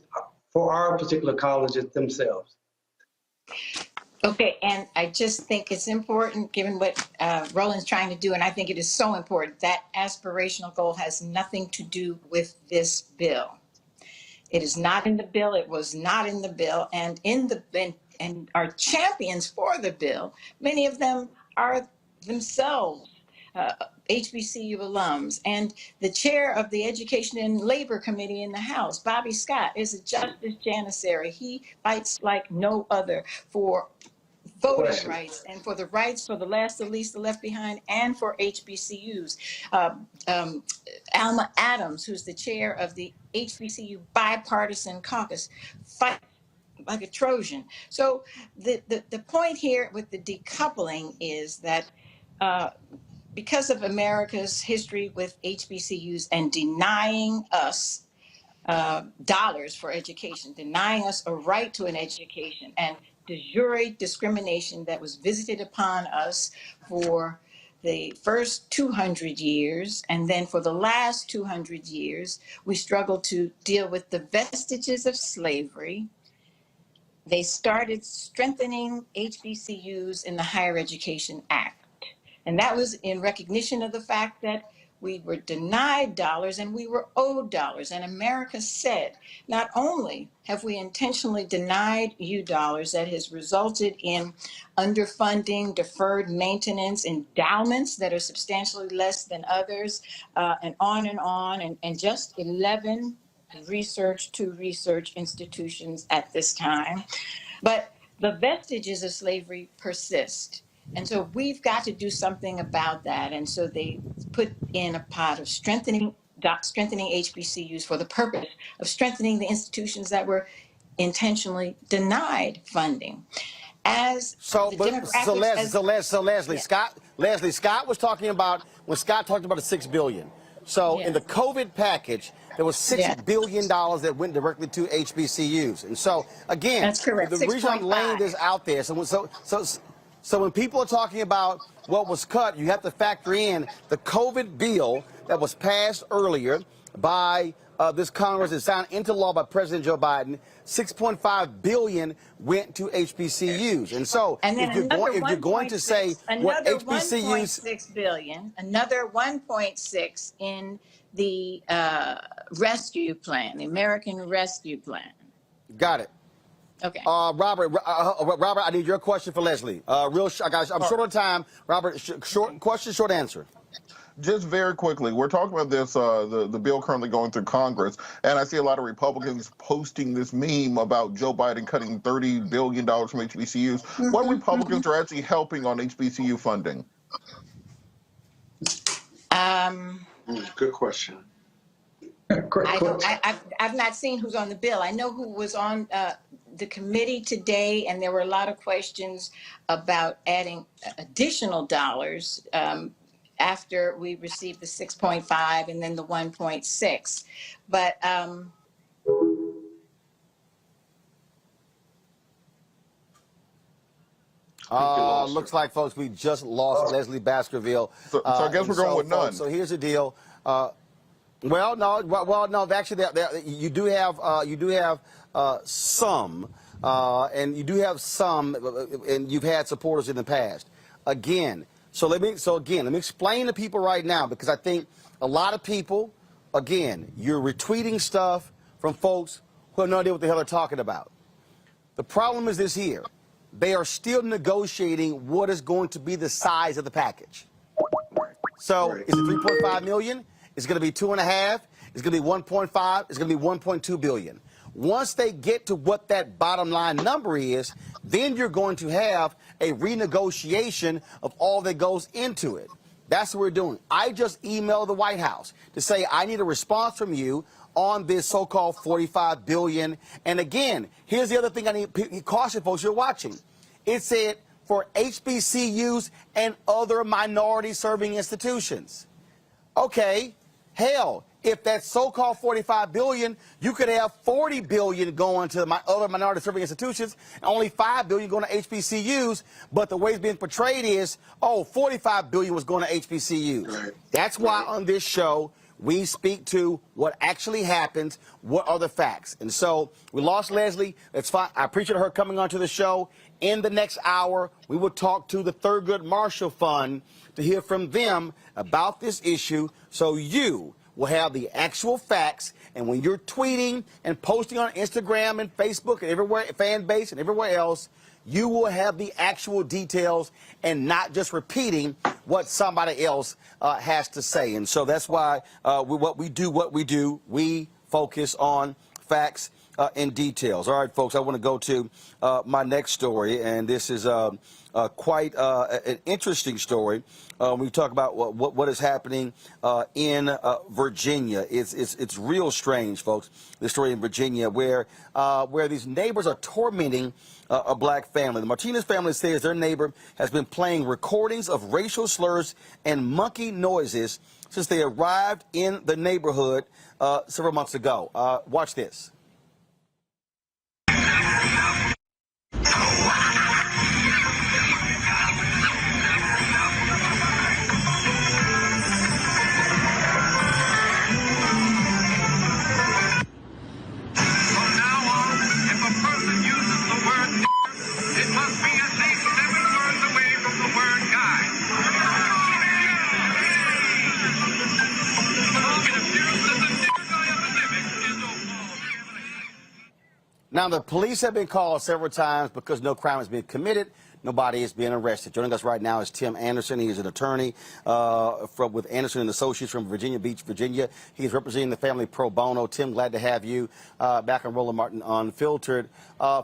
for our particular colleges themselves?
Okay, and I just think it's important, given what Roland's trying to do, and I think it is so important, that aspirational goal has nothing to do with this bill. It is not in the bill. It was not in the bill. And and our champions for the bill, many of them are themselves HBCU alums. And the chair of the Education and Labor Committee in the House, Bobby Scott, is a justice janissary. He fights like no other for voting rights and for the rights for the last, the least, the left behind, and for HBCUs. Alma Adams, who's the chair of the HBCU Bipartisan Caucus, fights like a Trojan. So the point here with the decoupling is that because of America's history with HBCUs and denying us dollars for education, denying us a right to an education, and de jure discrimination that was visited upon us for the first 200 years, and then for the last 200 years, we struggled to deal with the vestiges of slavery. They started strengthening HBCUs in the Higher Education Act. And that was in recognition of the fact that we were denied dollars and we were owed dollars. And America said, not only have we intentionally denied you dollars that has resulted in underfunding, deferred maintenance, endowments that are substantially less than others, and on, and just 11 research institutions at this time. But the vestiges of slavery persist. And so we've got to do something about that. And so they put in a pot of strengthening HBCUs for the purpose of strengthening the institutions that were intentionally denied funding. Leslie,
Scott was talking about, when Scott talked about the $6 billion. So in the COVID package, there was $6 billion that went directly to HBCUs. And so, again,
that's correct.
The reason I'm laying this out there, so when people are talking about what was cut, you have to factor in the COVID bill that was passed earlier by this Congress and signed into law by President Joe Biden. $6.5 billion went to HBCUs. And so if you're going to say what HBCUs...
$1.6 billion, another 1.6 in the rescue plan, the American Rescue Plan.
Got it.
Okay.
Robert, I need your question for Leslie. I'm short on time. Robert, short question, short answer.
Just very quickly, we're talking about this, the bill currently going through Congress, and I see a lot of Republicans posting this meme about Joe Biden cutting $30 billion from HBCUs. What Republicans are actually helping on HBCU funding?
Good question.
I've not seen who's on the bill. I know who was on the committee today, and there were a lot of questions about adding additional dollars after we received the 6.5 and then the 1.6. But
looks like, folks, we just lost Leslie Baskerville.
So I guess we're going with none.
So here's the deal. No. Actually, you do have some, and you do have some, and you've had supporters in the past. Again, let me explain to people right now, because I think a lot of people, again, you're retweeting stuff from folks who have no idea what the hell they're talking about. The problem is this here: they are still negotiating what is going to be the size of the package. So is it 3.5 million? It's going to be 2.5. It's going to be 1.5. It's going to be 1.2 billion. Once they get to what that bottom line number is, then you're going to have a renegotiation of all that goes into it. That's what we're doing. I just emailed the White House to say I need a response from you on this so-called $45 billion. And again, here's the other thing I need caution folks you're watching. It said for HBCUs and other minority-serving institutions. Okay, hell, if that so-called $45 billion, you could have $40 billion going to other minority-serving institutions, and only $5 billion going to HBCUs. But the way it's being portrayed is, oh, $45 billion was going to HBCUs. Right. That's why on this show we speak to what actually happens, what are the facts. And so we lost Leslie. It's fine. I appreciate her coming onto the show. In the next hour, we will talk to the Thurgood Marshall Fund to hear from them about this issue, so you will have the actual facts. And when you're tweeting and posting on Instagram and Facebook and everywhere, fan base and everywhere else, you will have the actual details and not just repeating what somebody else has to say. And so that's why what we do, we focus on facts and details. All right, folks, I want to go to my next story, and this is quite an interesting story. We talk about what is happening in Virginia. It's real strange, folks. This story in Virginia, where these neighbors are tormenting a black family. The Martinez family says their neighbor has been playing recordings of racial slurs and monkey noises since they arrived in the neighborhood several months ago. Watch this. Now, the police have been called several times because no crime has been committed. Nobody is being arrested. Joining us right now is Tim Anderson. He is an attorney with Anderson and Associates from Virginia Beach, Virginia. He's representing the family pro bono. Tim, glad to have you back on Roland Martin Unfiltered.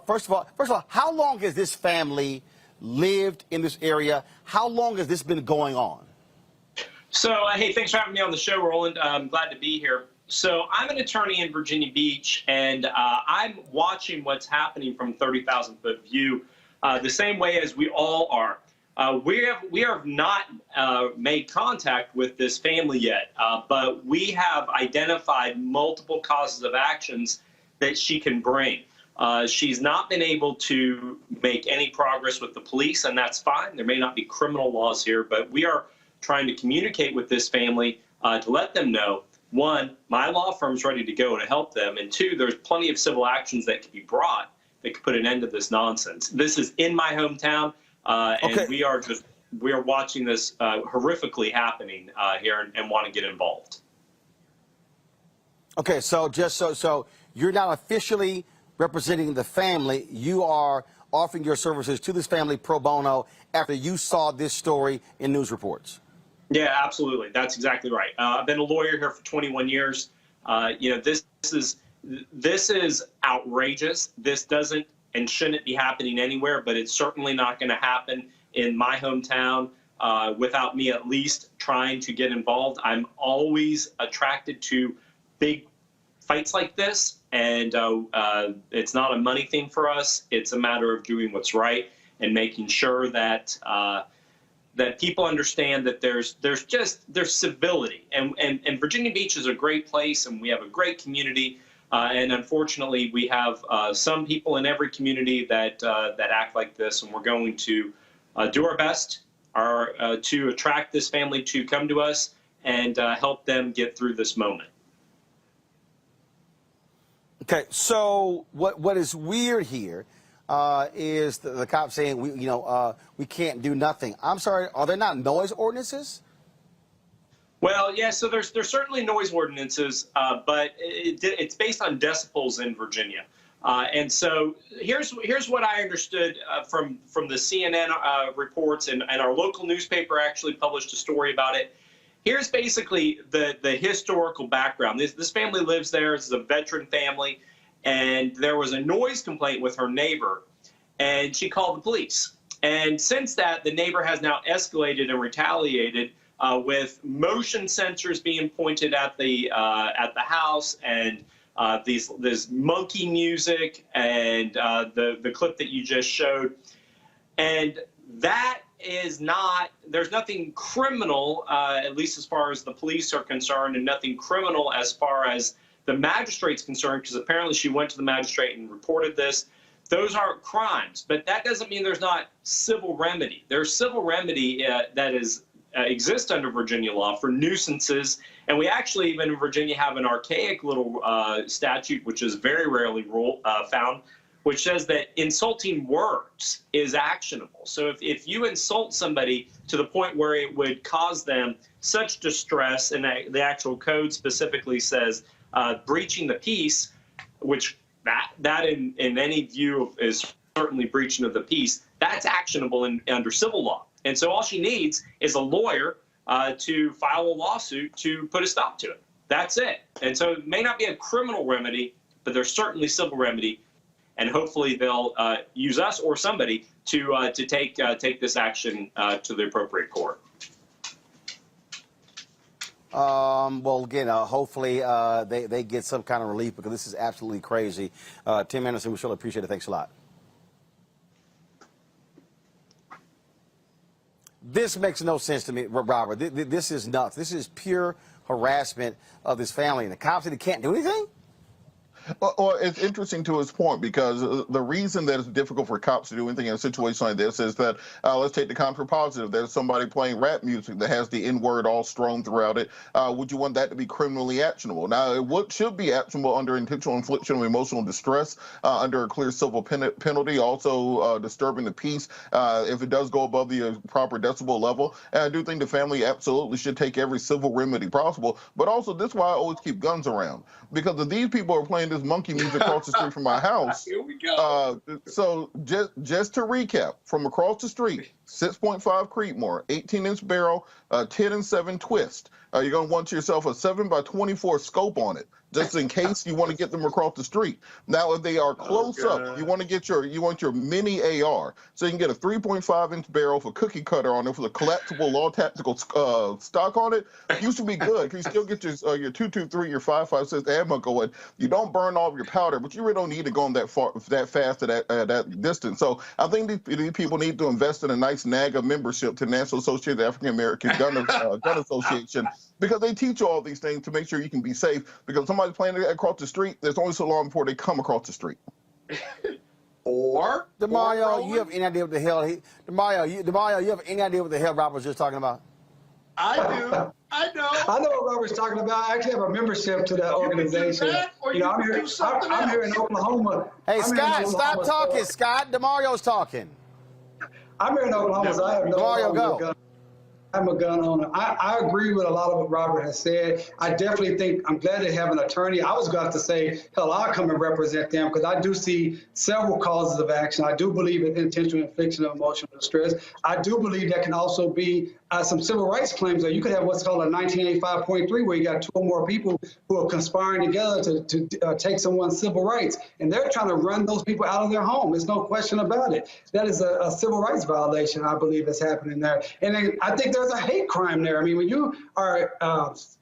First of all, how long has this family lived in this area? How long has this been going on?
So, hey, thanks for having me on the show, Roland. I'm glad to be here. So I'm an attorney in Virginia Beach, and I'm watching what's happening from 30,000-foot view the same way as we all are. We have not made contact with this family yet, but we have identified multiple causes of actions that she can bring. She's not been able to make any progress with the police, and that's fine. There may not be criminal laws here, but we are trying to communicate with this family to let them know, one, my law firm's ready to go to help them, and two, there's plenty of civil actions that can be brought that could put an end to this nonsense. This is in my hometown, and we are watching this horrifically happening here and want to get involved.
Okay, so just so you're not officially representing the family, you are offering your services to this family pro bono after you saw this story in news reports.
Yeah, absolutely. That's exactly right. I've been a lawyer here for 21 years. This is outrageous. This doesn't and shouldn't be happening anywhere, but it's certainly not going to happen in my hometown without me at least trying to get involved. I'm always attracted to big fights like this, and it's not a money thing for us. It's a matter of doing what's right and making sure that that people understand that there's civility, and Virginia Beach is a great place, and we have a great community, and unfortunately we have some people in every community that act like this, and we're going to do our best to attract this family to come to us and help them get through this moment.
Okay, so what is weird here is the cops saying we can't do nothing. I'm sorry, are there not noise ordinances?
Well, yeah, so there's certainly noise ordinances, but it's based on decibels in Virginia. And so here's what I understood from the CNN reports, and our local newspaper actually published a story about it. Here's basically the historical background. This family lives there. This is a veteran family. And there was a noise complaint with her neighbor, and she called the police. And since that, the neighbor has now escalated and retaliated with motion sensors being pointed at the house, and this monkey music, and the clip that you just showed. And that is not, there's nothing criminal, at least as far as the police are concerned, and nothing criminal as far as the magistrate's concerned, because apparently she went to the magistrate and reported this. Those aren't crimes, but that doesn't mean there's not civil remedy. There's civil remedy that is exists under Virginia law for nuisances, and we actually even in Virginia have an archaic little statute, which is very rarely found, which says that insulting words is actionable. So if you insult somebody to the point where it would cause them such distress, and the actual code specifically says breaching the peace, which that in any view is certainly breaching of the peace, that's actionable under civil law. And so all she needs is a lawyer to file a lawsuit to put a stop to it. That's it. And so it may not be a criminal remedy, but there's certainly civil remedy. And hopefully they'll use us or somebody to take this action to the appropriate court.
Well, again, hopefully they get some kind of relief, because this is absolutely crazy. Tim Anderson, we surely appreciate it. Thanks a lot. This makes no sense to me, Robert. This is nuts. This is pure harassment of this family, and the cops can't do anything?
Well, it's interesting to his point, because the reason that it's difficult for cops to do anything in a situation like this is that, let's take the counter positive. There's somebody playing rap music that has the N-word all strewn throughout it. Would you want that to be criminally actionable? Now, it should be actionable under intentional infliction of emotional distress, under a clear civil penalty, also disturbing the peace if it does go above the proper decibel level. And I do think the family absolutely should take every civil remedy possible. But also, this is why I always keep guns around, because if these people are playing this monkey music across the street from my house.
Here we go.
So just to recap, from across the street, 6.5 Creedmoor, 18-inch barrel, 10 and 7 twist. You're going to want yourself a 7x24 scope on it, just in case you want to get them across the street. Now, if they are close up, you want your mini AR, so you can get a 3.5-inch barrel for cookie cutter on it with a collapsible all tactical stock on it. You should be good. You still get your 223, your 5.56 ammo going. You don't burn all of your powder, but you really don't need to go on that fast at that distance. So I think these people need to invest in a nice NAGA membership to National Association of African American Gun Association, because they teach you all these things to make sure you can be safe. Because somebody's playing across the street, there's only so long before they come across the street.
DeMario, you have any idea what the hell DeMario, you have any idea what the hell Robert was just talking about?
I do. I know.
I know what Robert's talking about. I actually have a membership to that organization. I'm here in Oklahoma.
Hey, Scott, stop talking, Scott. DeMario's talking.
I'm here in Oklahoma, so I have no
DeMario, go.
I'm a gun owner. I agree with a lot of what Robert has said. I definitely think I'm glad they have an attorney. I was going to say, hell, I'll come and represent them, because I do see several causes of action. I do believe in intentional infliction of emotional distress. I do believe there can also be some civil rights claims. That you could have what's called a 1985.3, where you got 2 or more people who are conspiring together to take someone's civil rights, and they're trying to run those people out of their home. There's no question about it. That is a civil rights violation, I believe, is happening there. And then I think there's a hate crime there. I mean, when you are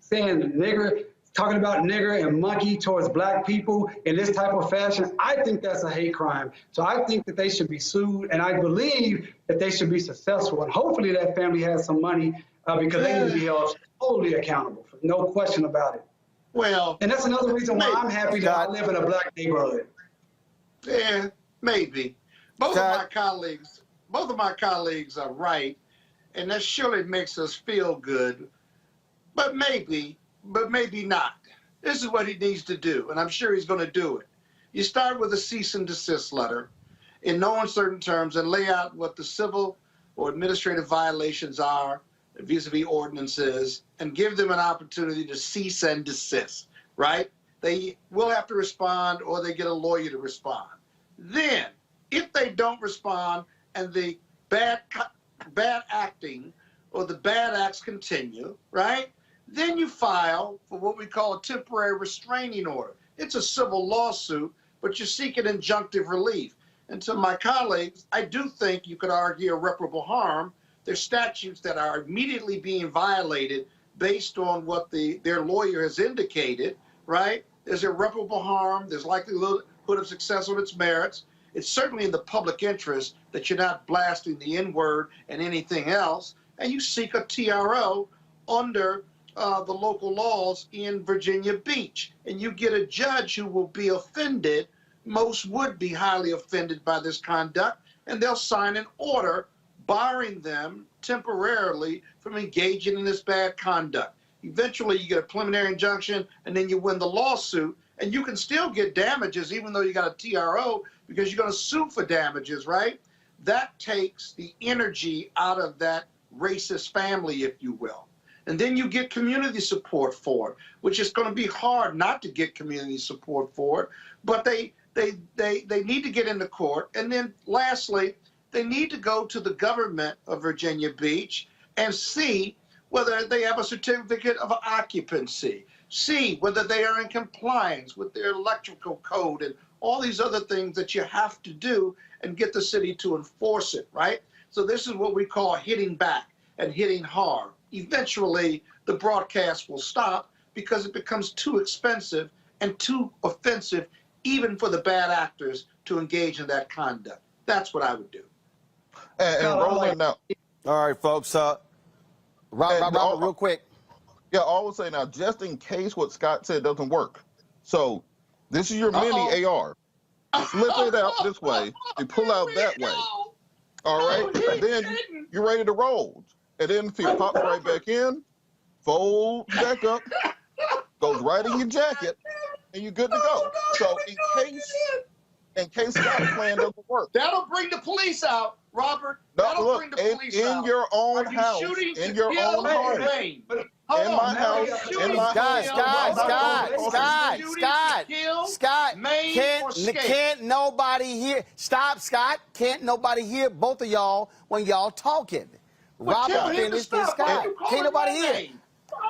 saying nigger, talking about nigger and monkey towards black people in this type of fashion, I think that's a hate crime. So I think that they should be sued, and I believe that they should be successful. And hopefully that family has some money, because they need to be held totally accountable, no question about it.
Well,
and that's another reason why I'm happy that I live in a black neighborhood.
Yeah, maybe. Both of my colleagues are right, and that surely makes us feel good. But maybe not. This is what he needs to do, and I'm sure he's going to do it. You start with a cease and desist letter in no uncertain terms and lay out what the civil or administrative violations are vis-a-vis ordinances, and give them an opportunity to cease and desist, right? They will have to respond, or they get a lawyer to respond. Then, if they don't respond and the bad acting or the bad acts continue, right? Then you file for what we call a temporary restraining order. It's a civil lawsuit, but you're seeking injunctive relief. And to my colleagues, I do think you could argue irreparable harm, There's statutes that are immediately being violated based on what their lawyer has indicated, right? There's irreparable harm. There's likelihood of success on its merits. It's certainly in the public interest that you're not blasting the N-word and anything else. And you seek a TRO under the local laws in Virginia Beach. And you get a judge who will be offended. Most would be highly offended by this conduct, and they'll sign an order barring them temporarily from engaging in this bad conduct. Eventually, you get a preliminary injunction, and then you win the lawsuit, and you can still get damages even though you got a TRO because you're going to sue for damages, right? That takes the energy out of that racist family, if you will. And then you get community support for it, which is going to be hard not to get community support for it, but they need to get into court. And then lastly, they need to go to the government of Virginia Beach and see whether they have a certificate of occupancy, see whether they are in compliance with their electrical code and all these other things that you have to do and get the city to enforce it, right? So this is what we call hitting back and hitting hard. Eventually, the broadcast will stop because it becomes too expensive and too offensive even for the bad actors to engage in that conduct. That's what I would do.
And Roland, now.
All right, folks. Robert, real quick.
Yeah, I would say now, just in case what Scott said doesn't work. So this is your mini AR. Flip it out this way. You pull out that way. All right? And then you're ready to roll. And then if you pop right back in, fold back up, goes right in your jacket, and you're good to go. So in case Scott's plan doesn't work.
That'll bring the police out, Robert.
No, look, in your own house, in your own home. In my house, in my
Scott, can't nobody hear? Stop, Scott. Can't nobody hear both of y'all when y'all talking? Robert finished and Scott. Can't nobody hear?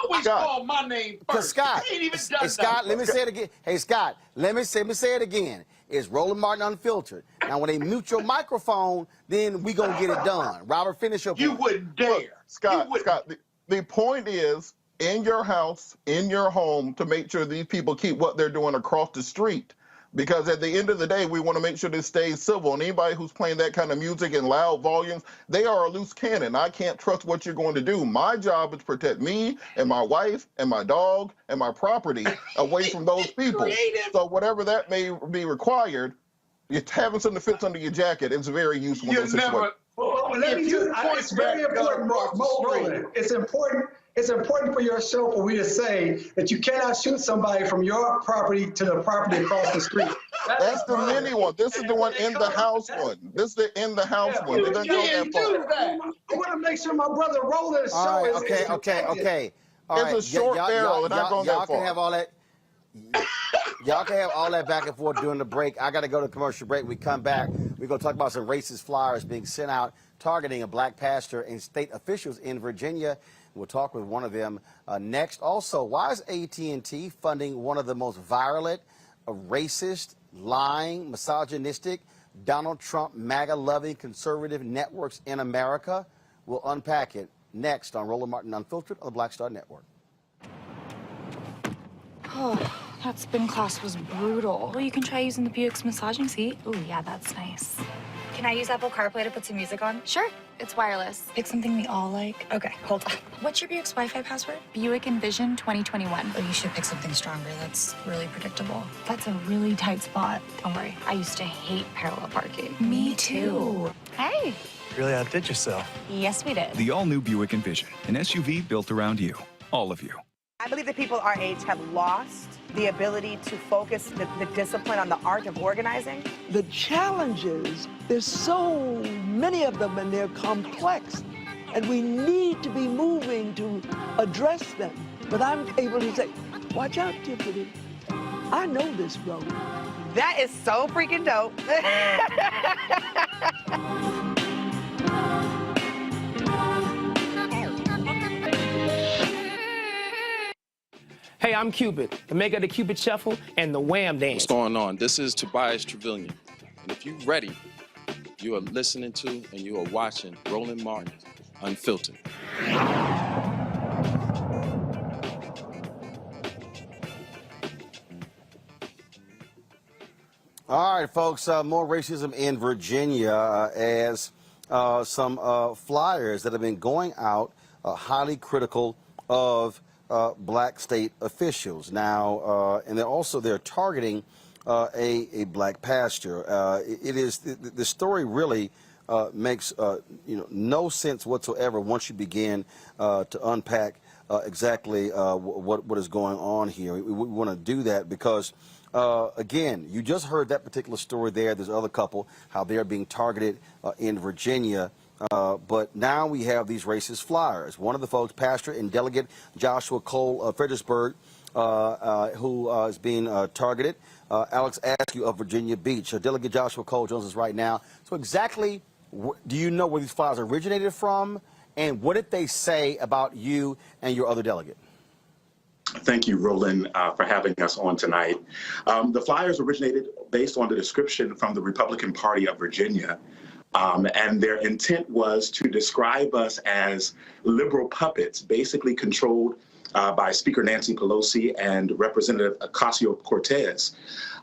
Always call my name first.
Scott,
ain't even done
Scott, let me say it again. Hey, Scott, let me say it again. It's Roland Martin Unfiltered. Now, when they mute your microphone, then we gonna get it done. Robert, finish your point.
You wouldn't dare.
Look, Scott, the point is, in your house, in your home, to make sure these people keep what they're doing across the street. Because at the end of the day, we want to make sure this stays civil. And anybody who's playing that kind of music in loud volumes, they are a loose cannon. I can't trust what you're going to do. My job is to protect me and my wife and my dog and my property away from those people. So whatever that may be required, you're having something that fits under your jacket is very useful in this situation.
It's very important, Roland. It's important for your show for we to say that you cannot shoot somebody from your property to the property across the street.
That's the mini one. This is the one in the house one. This is the in the house one. It doesn't go that far.
I want to make sure my brother Roland's show is
okay. All right.
It's a short barrel and not going that far.
Y'all can have all that. Y'all can have all that back and forth during the break. I got to go to commercial break. We come back. We're going to talk about some racist flyers being sent out targeting a black pastor and state officials in Virginia. We'll talk with one of them next. Also, why is AT&T funding one of the most virulent, racist, lying, misogynistic, Donald Trump, MAGA-loving conservative networks in America? We'll unpack it next on Roland Martin Unfiltered on the Black Star Network.
Oh, that spin class was brutal. Well, you can try using the Buick's massaging seat. Ooh, yeah, that's nice. Can I use Apple CarPlay to put some music on? Sure. It's wireless. Pick something we all like. Okay, hold on. What's your Buick's Wi-Fi password? Buick Envision 2021. Oh, you should pick something stronger. That's really predictable. That's a really tight spot. Don't worry. I used to hate parallel parking. Me too. Hey.
Really outdid yourself.
Yes, we did.
The all-new Buick Envision, an SUV built around you. All of you.
I believe that people our age have lost the ability to focus the discipline on the art of organizing.
The challenges, there's so many of them and they're complex. And we need to be moving to address them. But I'm able to say, watch out, Tiffany. I know this road.
That is so freaking dope.
Hey, I'm Cupid, the maker of the Cupid Shuffle and the Wham Dance.
What's going on? This is Tobias Trevelyan. And if you're ready, you are listening to and you are watching Roland Martin Unfiltered.
All right, folks, more racism in Virginia as some flyers that have been going out highly critical of black state officials. Now, and they're targeting a black pastor. The story really makes no sense whatsoever once you begin to unpack exactly what is going on here. We want to do that because again, you just heard that particular story there. There's another couple, how they're being targeted in Virginia. But now we have these racist flyers. One of the folks, Pastor and Delegate Joshua Cole of Fredericksburg, who is being targeted. Alex Askew of Virginia Beach. Delegate Joshua Cole joins us right now. So exactly, do you know where these flyers originated from? And what did they say about you and your other delegate?
Thank you, Roland, for having us on tonight. The flyers originated based on the description from the Republican Party of Virginia. And their intent was to describe us as liberal puppets, basically controlled by Speaker Nancy Pelosi and Representative Ocasio-Cortez.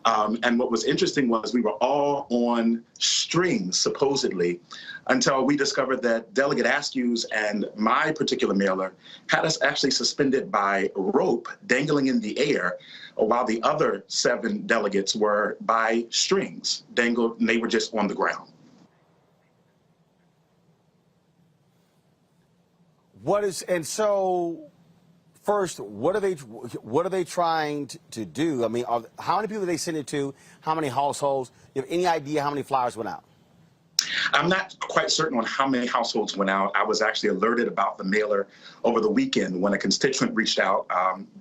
And what was interesting was we were all on strings, supposedly, until we discovered that Delegate Askew's and my particular mailer had us actually suspended by rope dangling in the air, while the other 7 delegates were by strings dangled, and they were just on the ground.
First, what are they trying to do? I mean, how many people did they send it to? How many households? You have any idea how many flyers went out?
I'm not quite certain on how many households went out. I was actually alerted about the mailer over the weekend when a constituent reached out,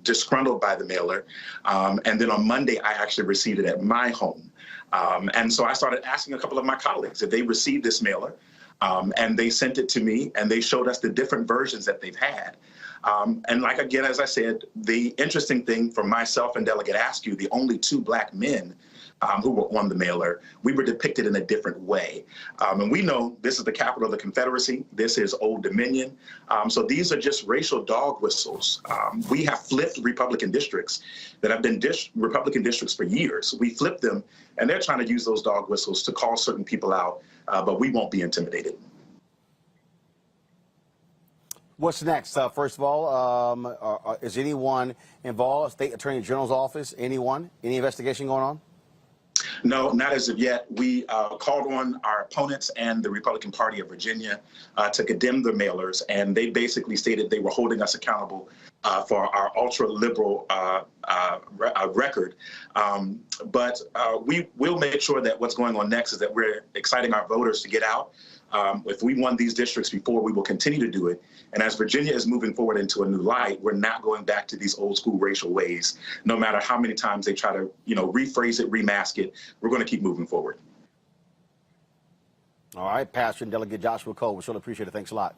disgruntled by the mailer. And then on Monday, I actually received it at my home. And so I started asking a couple of my colleagues if they received this mailer. And they sent it to me, and they showed us the different versions that they've had. And like, again, as I said, the interesting thing for myself and Delegate Askew, the only 2 black men who were on the mailer, we were depicted in a different way. And we know this is the capital of the Confederacy. This is Old Dominion. So these are just racial dog whistles. We have flipped Republican districts that have been Republican districts for years. We flipped them, and they're trying to use those dog whistles to call certain people out, but we won't be intimidated.
What's next? First of all, is anyone involved? State Attorney General's office? Anyone? Any investigation going on?
No, not as of yet. We called on our opponents and the Republican Party of Virginia to condemn the mailers, and they basically stated they were holding us accountable for our ultra-liberal record. But we will make sure that what's going on next is that we're exciting our voters to get out. If we won these districts before, we will continue to do it. And as Virginia is moving forward into a new light, we're not going back to these old school racial ways. No matter how many times they try to, rephrase it, remask it, we're going to keep moving forward.
All right, Pastor and Delegate Joshua Cole, we sure appreciate it. Thanks a lot.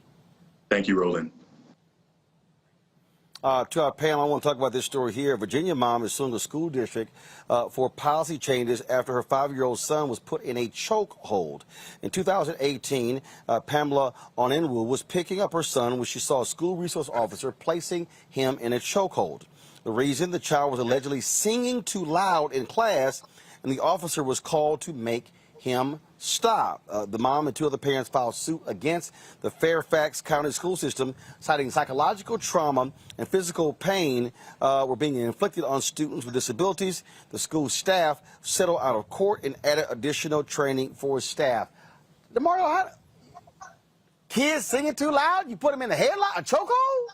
Thank you, Roland.
To our panel, I want to talk about this story here. A Virginia mom is suing a school district for policy changes after her 5-year-old son was put in a chokehold. In 2018, Pamela Onenwu was picking up her son when she saw a school resource officer placing him in a chokehold. The reason, the child was allegedly singing too loud in class, and the officer was called to make him stop. The mom and 2 other parents filed suit against the Fairfax County school system, citing psychological trauma and physical pain were being inflicted on students with disabilities. The school staff settled out of court and added additional training for staff. DeMario, kids singing too loud? You put them in a headlock, a chokehold?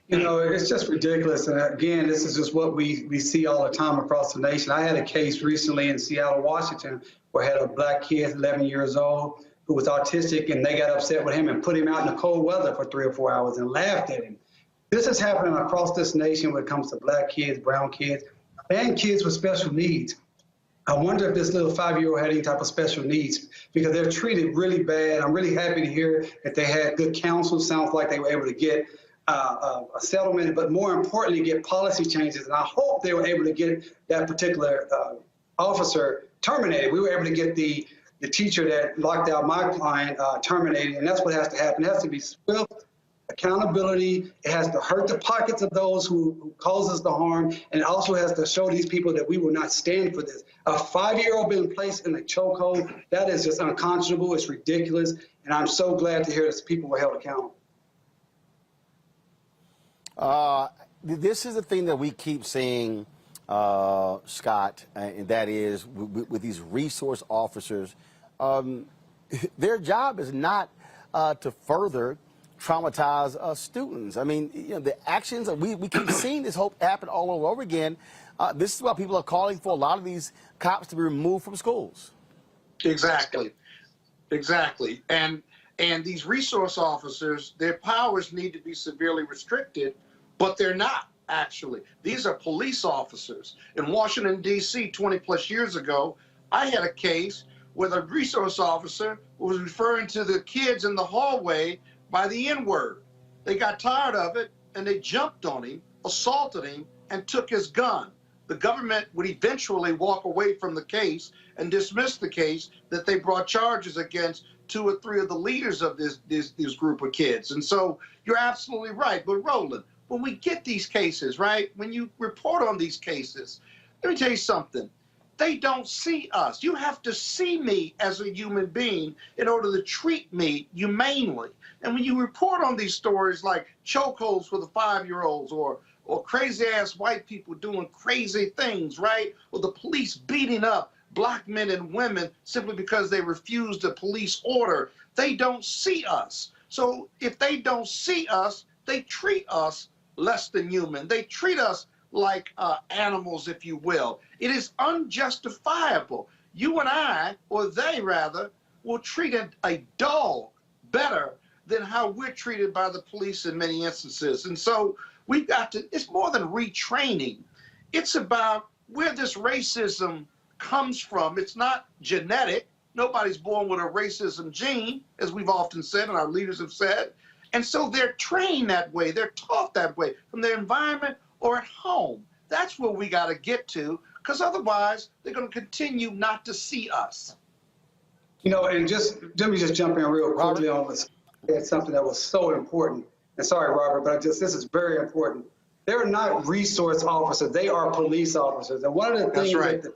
It's just ridiculous. And again, this is just what we see all the time across the nation. I had a case recently in Seattle, Washington, where I had a black kid, 11 years old, who was autistic, and they got upset with him and put him out in the cold weather for 3 or 4 hours and laughed at him. This is happening across this nation when it comes to black kids, brown kids, and kids with special needs. I wonder if this little 5-year-old had any type of special needs, because they're treated really bad. I'm really happy to hear that they had good counsel. Sounds like they were able to get a settlement, but more importantly, get policy changes. And I hope they were able to get that particular officer terminated. We were able to get the the teacher that locked out my client terminated, and that's what has to happen. It has to be swift accountability. It has to hurt the pockets of those who cause us the harm, and it also has to show these people that we will not stand for this. A 5-year-old being placed in a chokehold, that is just unconscionable. It's ridiculous, and I'm so glad to hear that people were held accountable.
This is the thing that we keep seeing, Scott, and that is with these resource officers, their job is not to further traumatize students. I mean, you know, the actions, we keep seeing this happen all over again. This is why people are calling for a lot of these cops to be removed from schools.
Exactly. Exactly. And these resource officers, their powers need to be severely restricted, but they're not, actually. These are police officers. In Washington, D.C., 20 plus years ago, I had a case where the resource officer was referring to the kids in the hallway by the N-word. They got tired of it, and they jumped on him, assaulted him, and took his gun. The government would eventually walk away from the case and dismiss the case that they brought charges against 2 or 3 of the leaders of this group of kids. And so you're absolutely right. But Roland, when we get these cases, right, when you report on these cases, let me tell you something. They don't see us. You have to see me as a human being in order to treat me humanely. And when you report on these stories like chokeholds for the 5-year-olds or crazy-ass white people doing crazy things, right? Or the police beating up black men and women simply because they refused a police order, they don't see us. So if they don't see us, they treat us less than human. They treat us like animals, if you will. It is unjustifiable. You and I, or they rather, will treat a dog better than how we're treated by the police in many instances. And so we've got to, it's more than retraining. It's about where this racism comes from. It's not genetic. Nobody's born with a racism gene, as we've often said and our leaders have said. And so they're trained that way. They're taught that way from their environment or at home. That's where we got to get to, because otherwise they're going to continue not to see us.
You know, and let me just jump in real quickly on this. It's something that was so important. And sorry, Robert, but this is very important. They're not resource officers. They are police officers. And one of the things that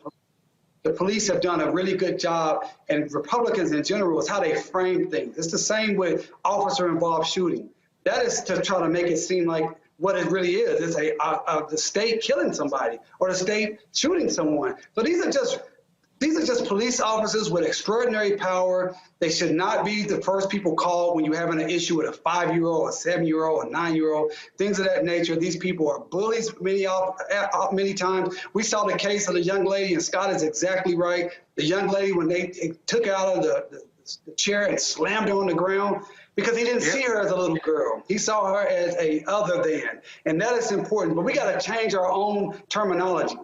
the police have done a really good job, and Republicans in general, is how they frame things. It's the same with officer-involved shooting. That is to try to make it seem like what it really is. It's the state killing somebody or the state shooting someone. So these are just police officers with extraordinary power. They should not be the first people called when you're having an issue with a 5-year-old, a 7-year-old, a 9-year-old, things of that nature. These people are bullies many times. We saw the case of the young lady, and Scott is exactly right. The young lady, when they took her out of the chair and slammed her on the ground, because he didn't see her as a little girl. He saw her as a other than. And that is important. But we got to change our own terminology.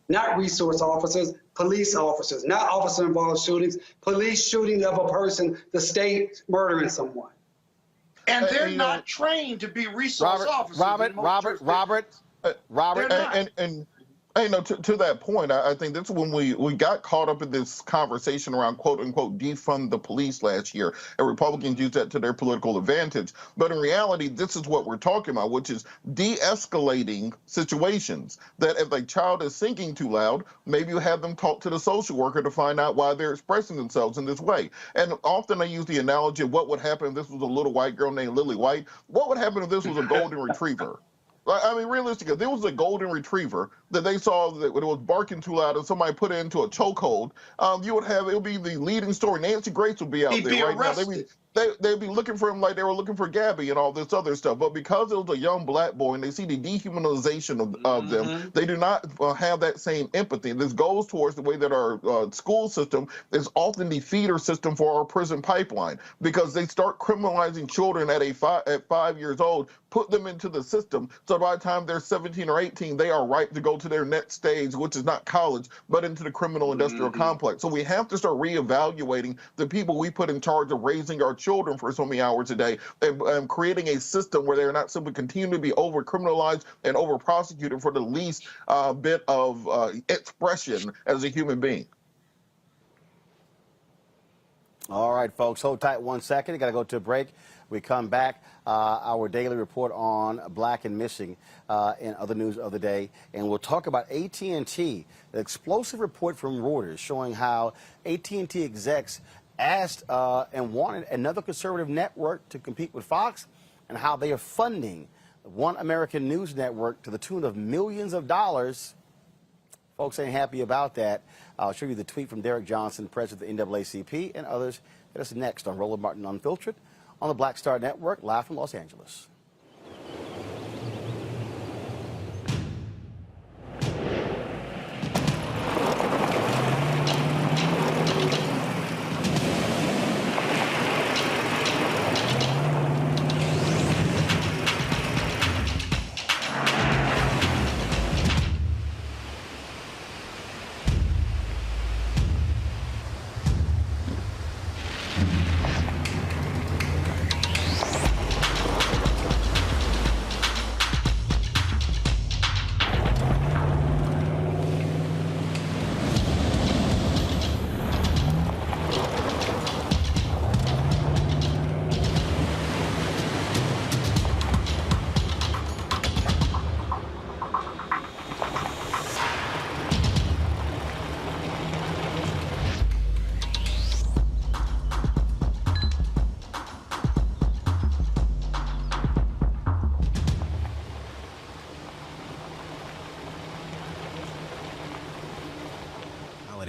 Not resource officers, police officers, not officer-involved shootings, police shooting of a person, the state murdering someone.
And they're not trained to be resource officers.
Robert, and you know, to that point, I think that's when we got caught up in this conversation around quote unquote defund the police last year, and Republicans used that to their political advantage. But in reality, this is what we're talking about, which is de-escalating situations. That if a child is singing too loud, maybe you have them talk to the social worker to find out why they're expressing themselves in this way. And often I use the analogy of what would happen if this was a little white girl named Lily White. What would happen if this was a golden retriever? I mean, realistically, if there was a golden retriever that they saw that when it was barking too loud and somebody put it into a chokehold, it would be the leading story. Nancy Grace would be out there right now. They'd be looking for him like they were looking for Gabby and all this other stuff. But because it was a young black boy and they see the dehumanization of them, they do not have that same empathy. And this goes towards the way that our school system is often the feeder system for our prison pipeline, because they start criminalizing children at 5 years old, put them into the system. So by the time they're 17 or 18, they are ripe to go to their next stage, which is not college, but into the criminal industrial complex. So we have to start reevaluating the people we put in charge of raising our children for so many hours a day, and creating a system where they're not simply continuing to be over-criminalized and over-prosecuted for the least bit of expression as a human being.
All right, folks, hold tight 1 second. Got to go to a break. We come back, our daily report on black and missing and other news of the day. And we'll talk about AT&T, the explosive report from Reuters showing how AT&T execs asked and wanted another conservative network to compete with Fox, and how they are funding One American News Network to the tune of millions of dollars. Folks ain't happy about that. I'll show you the tweet from Derek Johnson, president of the NAACP, and others. That's next on Roland Martin Unfiltered on the Black Star Network, live from Los Angeles.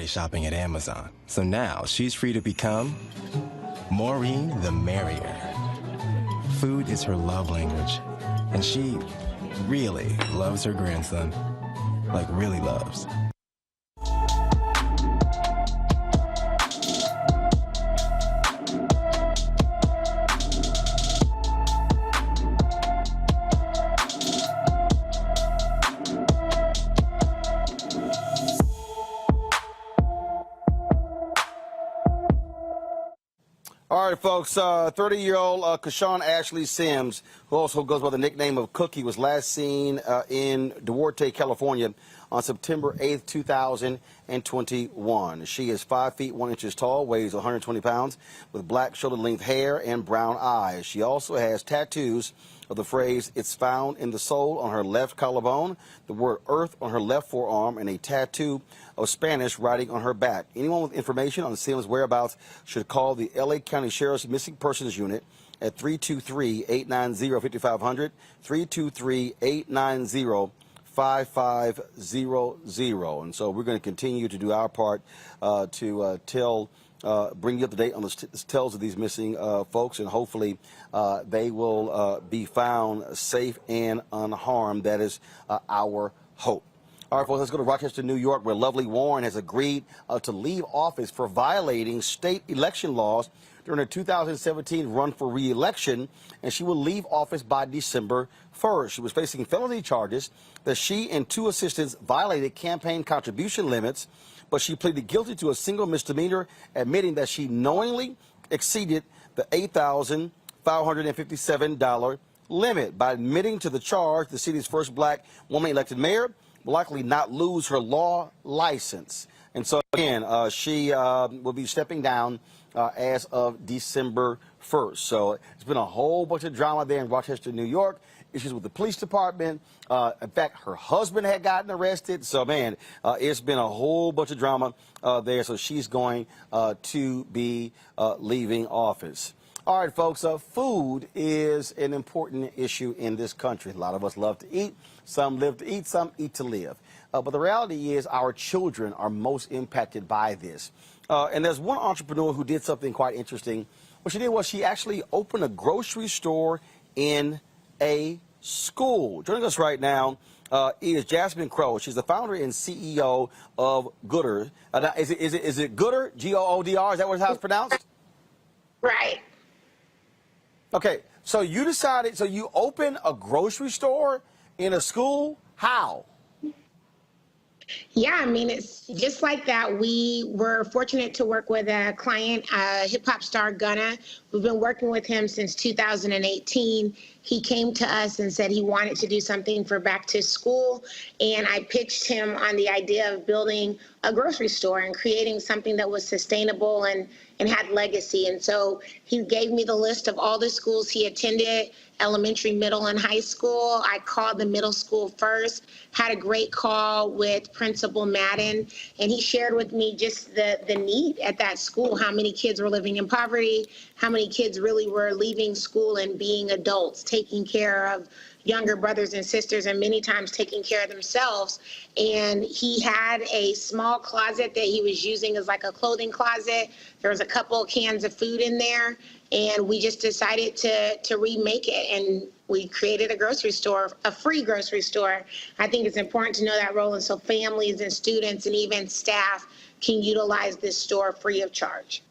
Shopping at Amazon. So now she's free to become Maureen the Merrier. Food is her love language, and she really loves her grandson. Like, really loves.
All right, folks, 30-year-old Cashawn Ashley Sims, who also goes by the nickname of Cookie, was last seen in Duarte, California on September 8th, 2021. She is 5 feet 1 inches tall, weighs 120 pounds, with black shoulder-length hair and brown eyes. She also has tattoos of the phrase, "It's found in the soul," on her left collarbone, the word "earth" on her left forearm, and a tattoo of Spanish writing on her back. Anyone with information on Sims' whereabouts should call the LA County Sheriff's Missing Persons Unit at 323-890-5500, 323-890-5500. And so we're going to continue to do our part to bring you up to date on the tales of these missing folks, and hopefully they will be found safe and unharmed. That is our hope. All right, folks, let's go to Rochester, New York, where Lavii Lockers has agreed to leave office for violating state election laws during her 2017 run for re-election, and she will leave office by December 1st. She was facing felony charges that she and two assistants violated campaign contribution limits, but she pleaded guilty to a single misdemeanor, admitting that she knowingly exceeded the $8,557 limit. By admitting to the charge, the city's first black woman elected mayor will likely not lose her law license. And so, again, she will be stepping down as of December 1st. So it's been a whole bunch of drama there in Rochester, New York. Issues with the police department. In fact, her husband had gotten arrested. So, man, it's been a whole bunch of drama there. So she's going to be leaving office. All right, folks, food is an important issue in this country. A lot of us love to eat. Some live to eat, some eat to live. But the reality is our children are most impacted by this. And there's one entrepreneur who did something quite interesting. What she did was she actually opened a grocery store in a school. Joining us right now is Jasmine Crow. She's the founder and CEO of Goodr. Is it Goodr? Goodr? Is that how it's pronounced?
Right.
Okay, so you decided, so you opened a grocery store in a school? How?
Yeah, I mean, it's just like that. We were fortunate to work with a client, hip hop star Gunna. We've been working with him since 2018. He came to us and said he wanted to do something for back to school. And I pitched him on the idea of building a grocery store and creating something that was sustainable and had legacy. And so he gave me the list of all the schools he attended, elementary, middle, and high school. I called the middle school first, had a great call with Principal Madden, and he shared with me just the need at that school, how many kids were living in poverty, how many kids really were leaving school and being adults, taking care of younger brothers and sisters, and many times taking care of themselves. And he had a small closet that he was using as like a clothing closet. There was a couple of cans of food in there, and we just decided to remake it, and we created a grocery store, a free grocery store. I think it's important to know that, Roland, so families and students and even staff can utilize this store free of charge.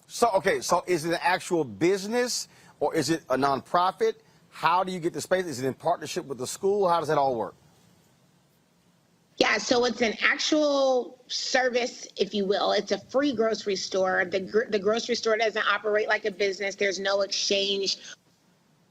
So, okay, so is it an actual business or is it a nonprofit? How do you get the space? Is it in partnership with the school? How does that all work?
Yeah, so it's an actual service, if you will. It's a free grocery store. The grocery store doesn't operate like a business. There's no exchange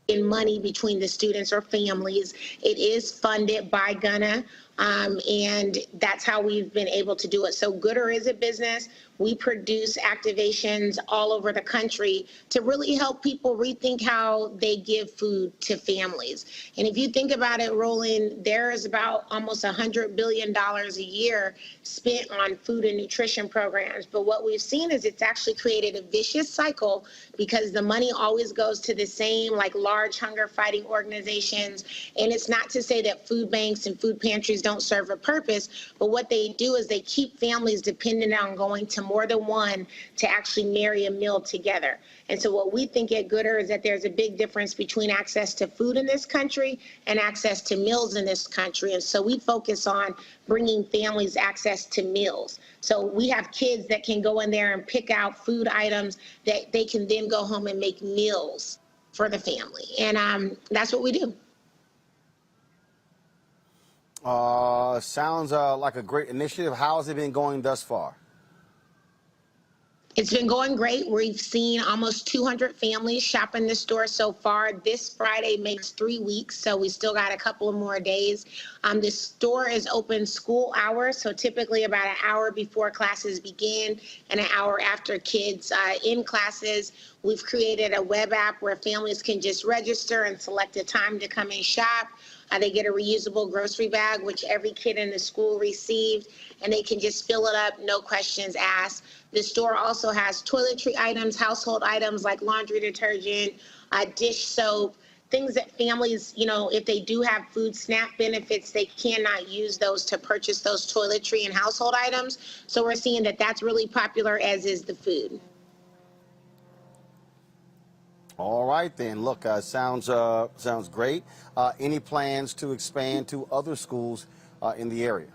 in money between the students or families. It is funded by Gunna, and that's how we've been able to do it. So Gooder is a business. We produce activations all over the country to really help people rethink how they give food to families. And if you think about it, Roland, there is about almost $100 billion a year spent on food and nutrition programs. But what we've seen is it's actually created a vicious cycle because the money always goes to the same like large hunger fighting organizations. And it's not to say that food banks and food pantries don't serve a purpose, but what they do is they keep families dependent on going to more than one to actually marry a meal together. And so what we think at Gooder is that there's a big difference between access to food in this country and access to meals in this country. And so we focus on bringing families access to meals. So we have kids that can go in there and pick out food items that they can then go home and make meals for the family. And that's what we do.
Sounds like a great initiative. How has it been going thus far?
It's been going great. We've seen almost 200 families shop in the store so far. This Friday makes 3 weeks, so we still got a couple of more days. The store is open school hours, so typically about an hour before classes begin and an hour after kids in classes. We've created a web app where families can just register and select a time to come and shop. They get a reusable grocery bag, which every kid in the school received, and they can just fill it up, no questions asked. The store also has toiletry items, household items like laundry detergent, dish soap, things that families, you know, if they do have food SNAP benefits, they cannot use those to purchase those toiletry and household items. So we're seeing that that's really popular, as is the food.
All right, then. Look, sounds great. Any plans to expand to other schools in the area?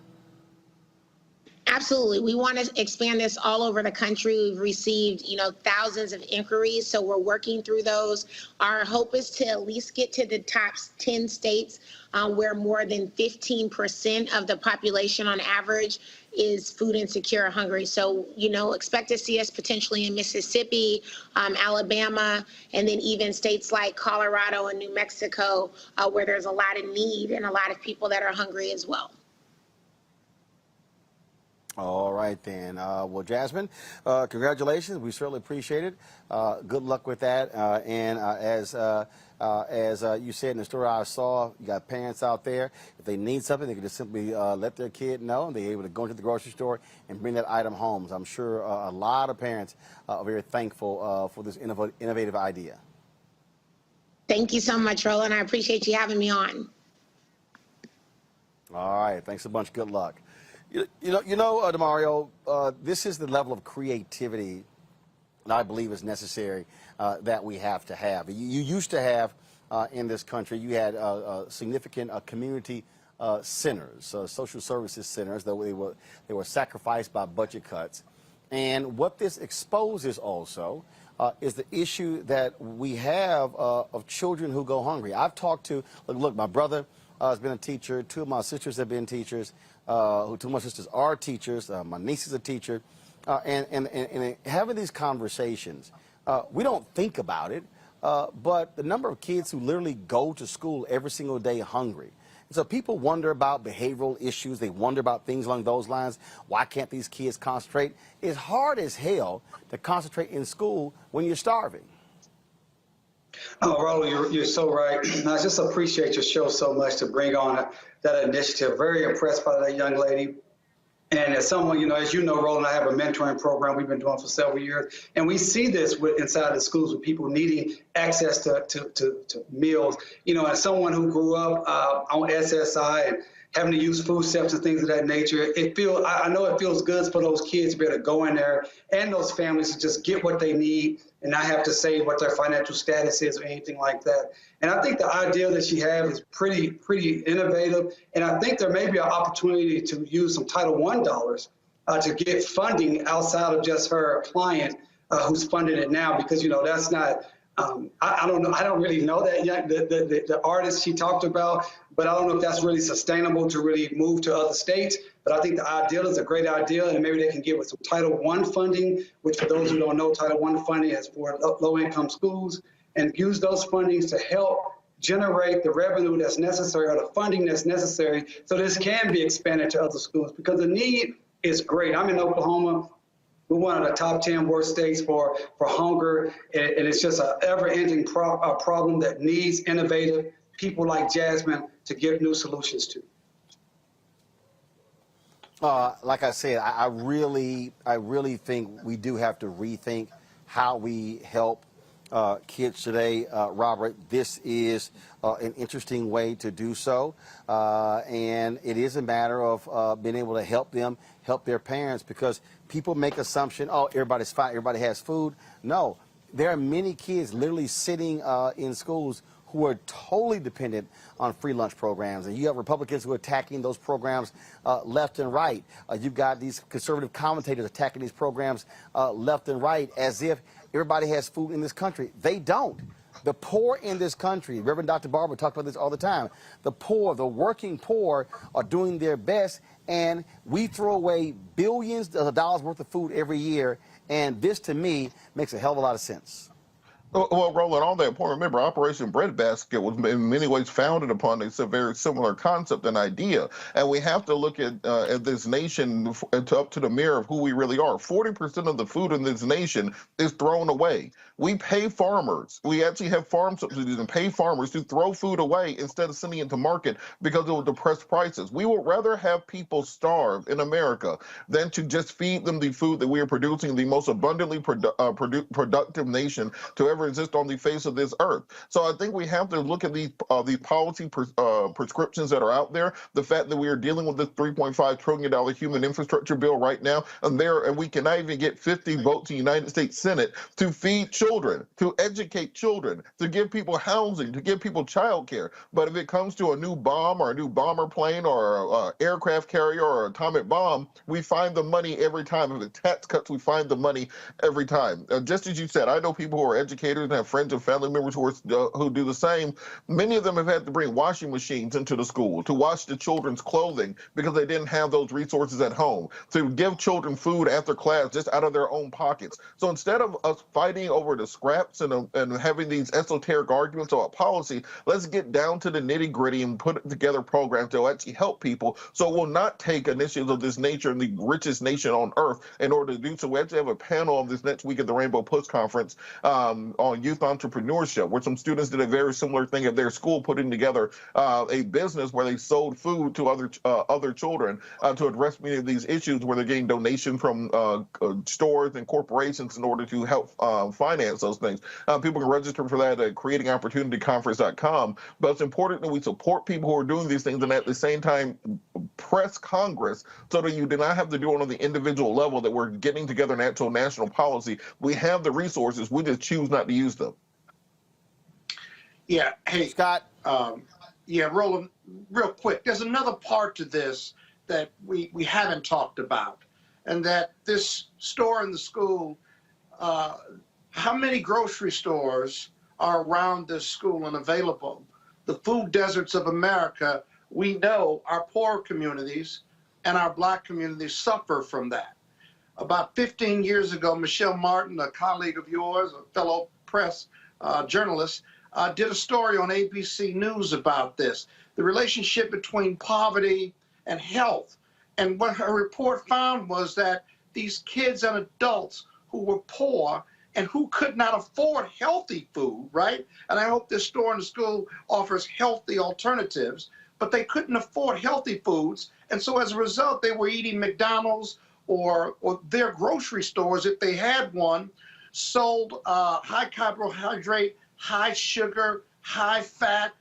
Absolutely. We want to expand this all over the country. We've received, you know, thousands of inquiries, so we're working through those. Our hope is to at least get to the top 10 states where more than 15% of the population on average is food insecure or hungry. So, you know, expect to see us potentially in Mississippi, Alabama, and then even states like Colorado and New Mexico, where there's a lot of need and a lot of people that are hungry as well.
All right, then. Well, Jasmine, congratulations. We certainly appreciate it. Good luck with that. And as you said in the story I saw, you got parents out there. If they need something, they can just simply let their kid know, and they're able to go into the grocery store and bring that item home. So I'm sure a lot of parents are very thankful for this innovative idea.
Thank you so much, Roland. I appreciate you having me on.
All right. Thanks a bunch. Good luck. You know, DeMario, this is the level of creativity that I believe is necessary that we have to have. You used to have in this country, you had significant community centers, social services centers, that they were sacrificed by budget cuts. And what this exposes also is the issue that we have of children who go hungry. I've talked to, look, my brother has been a teacher. Two of my sisters have been teachers. Two of my sisters are teachers. My niece is a teacher. And having these conversations, we don't think about it, but the number of kids who literally go to school every single day hungry. And so people wonder about behavioral issues. They wonder about things along those lines. Why can't these kids concentrate? It's hard as hell to concentrate in school when you're starving.
Oh, Roland, you're so right. I just appreciate your show so much to bring on that initiative. Very impressed by that young lady. And as someone, as you know, Roland, I have a mentoring program we've been doing for several years. And we see this inside the schools with people needing access to meals. As someone who grew up on SSI and having to use food stamps and things of that nature, I know it feels good for those kids to be able to go in there and those families to just get what they need and not have to say what their financial status is or anything like that. And I think the idea that she has is pretty innovative. And I think there may be an opportunity to use some Title I dollars to get funding outside of just her client who's funding it now, because, that's not, I don't know. I don't really know that yet. The artist she talked about, but I don't know if that's really sustainable to really move to other states. But I think the ideal is a great idea, and maybe they can give us some Title I funding, which for those who don't know, Title I funding is for low-income schools, and use those fundings to help generate the revenue that's necessary or the funding that's necessary so this can be expanded to other schools, because the need is great. I'm in Oklahoma. We're one of the top 10 worst states for hunger, and it's just an ever-ending problem that needs innovative people like Jasmine to give new solutions to.
Like I said, I really think we do have to rethink how we help kids today. Robert, this is an interesting way to do so, and it is a matter of being able to help them help their parents, because people make assumption, oh, everybody's fine, everybody has food. No, there are many kids literally sitting in schools who are totally dependent on free lunch programs. And you have Republicans who are attacking those programs left and right. You've got these conservative commentators attacking these programs left and right as if everybody has food in this country. They don't. The poor in this country, Reverend Dr. Barber talked about this all the time, the poor, the working poor are doing their best, and we throw away billions of dollars worth of food every year, and this, to me, makes a hell of a lot of sense.
Well, Roland, on that point, remember, Operation Breadbasket was in many ways founded upon a very similar concept and idea. And we have to look at this nation up to the mirror of who we really are. 40% of the food in this nation is thrown away. We pay farmers. We actually have farm subsidies and pay farmers to throw food away instead of sending it to market because it will depress prices. We would rather have people starve in America than to just feed them the food that we are producing, the most abundantly productive nation to ever exist on the face of this earth. So I think we have to look at these policy prescriptions that are out there. The fact that we are dealing with this $3.5 trillion human infrastructure bill right now, and we cannot even get 50 votes in the United States Senate to feed children, to educate children, to give people housing, to give people child care. But if it comes to a new bomb or a new bomber plane or an aircraft carrier or an atomic bomb, we find the money every time. If it's tax cuts, we find the money every time. Just as you said, I know people who are educated and have friends and family members who do the same. Many of them have had to bring washing machines into the school to wash the children's clothing because they didn't have those resources at home, to give children food after class just out of their own pockets. So instead of us fighting over the scraps and having these esoteric arguments about policy, let's get down to the nitty gritty and put together programs that will actually help people, so it will not take initiatives of this nature in the richest nation on earth in order to do so. We actually have a panel on this next week at the Rainbow Push Conference on youth entrepreneurship, where some students did a very similar thing at their school, putting together a business where they sold food to other children to address many of these issues, where they're getting donations from stores and corporations in order to help finance those things. People can register for that at creatingopportunityconference.com. But it's important that we support people who are doing these things, and at the same time press Congress so that you do not have to do it on the individual level, that we're getting together an actual national policy. We have the resources, we just choose not to use them.
Yeah. Hey,
Scott.
Yeah, Roland, real quick, there's another part to this that we haven't talked about, and that this store in the school, how many grocery stores are around this school and available the food deserts of America, we know our poor communities and our Black communities suffer from that. About 15 years ago, Michelle Martin, a colleague of yours, a fellow press journalist, did a story on ABC News about this, the relationship between poverty and health. And what her report found was that these kids and adults who were poor and who could not afford healthy food, right? And I hope this store and the school offers healthy alternatives, but they couldn't afford healthy foods. And so as a result, they were eating McDonald's or their grocery stores, if they had one, sold high carbohydrate, high sugar, high fat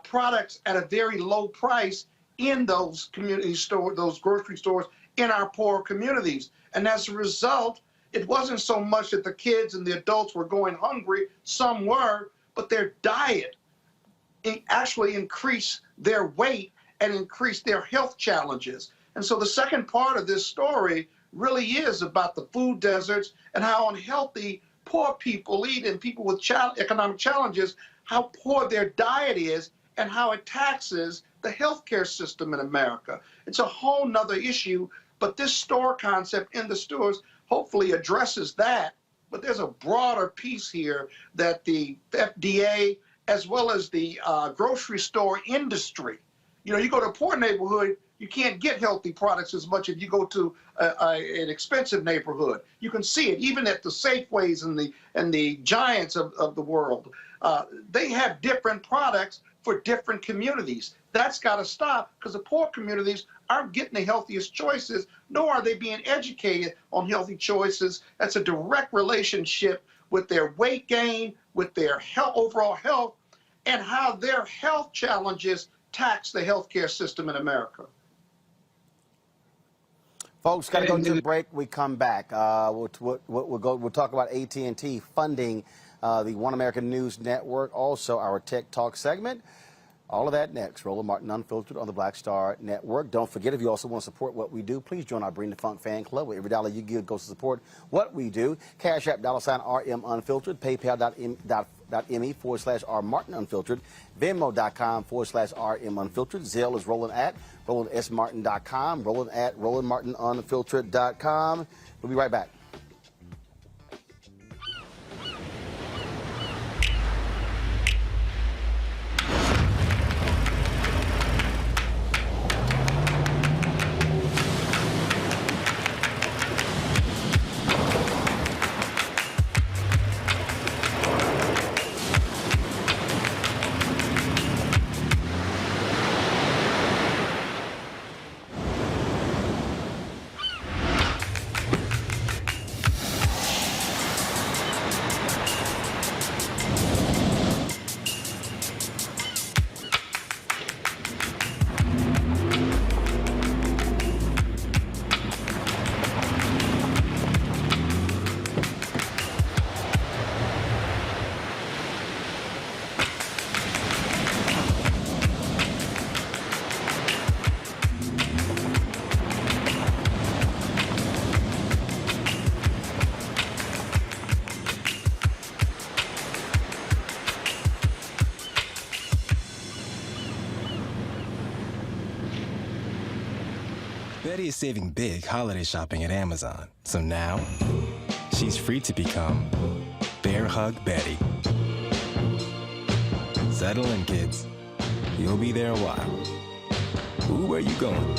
products at a very low price in those community stores, those grocery stores in our poor communities. And as a result, it wasn't so much that the kids and the adults were going hungry, some were, but their diet actually increased their weight and increased their health challenges. And so the second part of this story really is about the food deserts and how unhealthy poor people eat, and people with economic challenges, how poor their diet is and how it taxes the healthcare system in America. It's a whole nother issue, but this store concept in the stores hopefully addresses that. But there's a broader piece here that the FDA, as well as the grocery store industry, you know, you go to a poor neighborhood, you can't get healthy products as much as you go to an expensive neighborhood. You can see it even at the Safeways and the Giants of the world. They have different products for different communities. That's got to stop, because the poor communities aren't getting the healthiest choices, nor are they being educated on healthy choices. That's a direct relationship with their weight gain, with their overall health, and how their health challenges tax the healthcare system in America.
Folks, got to go to the break. We come back. We'll talk about AT&T funding the One American News Network, also our Tech Talk segment. All of that next. Roland Martin Unfiltered on the Black Star Network. Don't forget, if you also want to support what we do, please join our Bring the Funk fan club, where every dollar you give goes to support what we do. Cash App, $RM Unfiltered, PayPal.me/R Martin Unfiltered, Venmo.com/RM Unfiltered. Zelle is Roland at RolandSMartin.com, Roland at RolandMartinUnfiltered.com. We'll be right back.
Betty is saving big holiday shopping at Amazon. So now, she's free to become Bear Hug Betty. Settle in, kids. You'll be there a while. Ooh, where you going?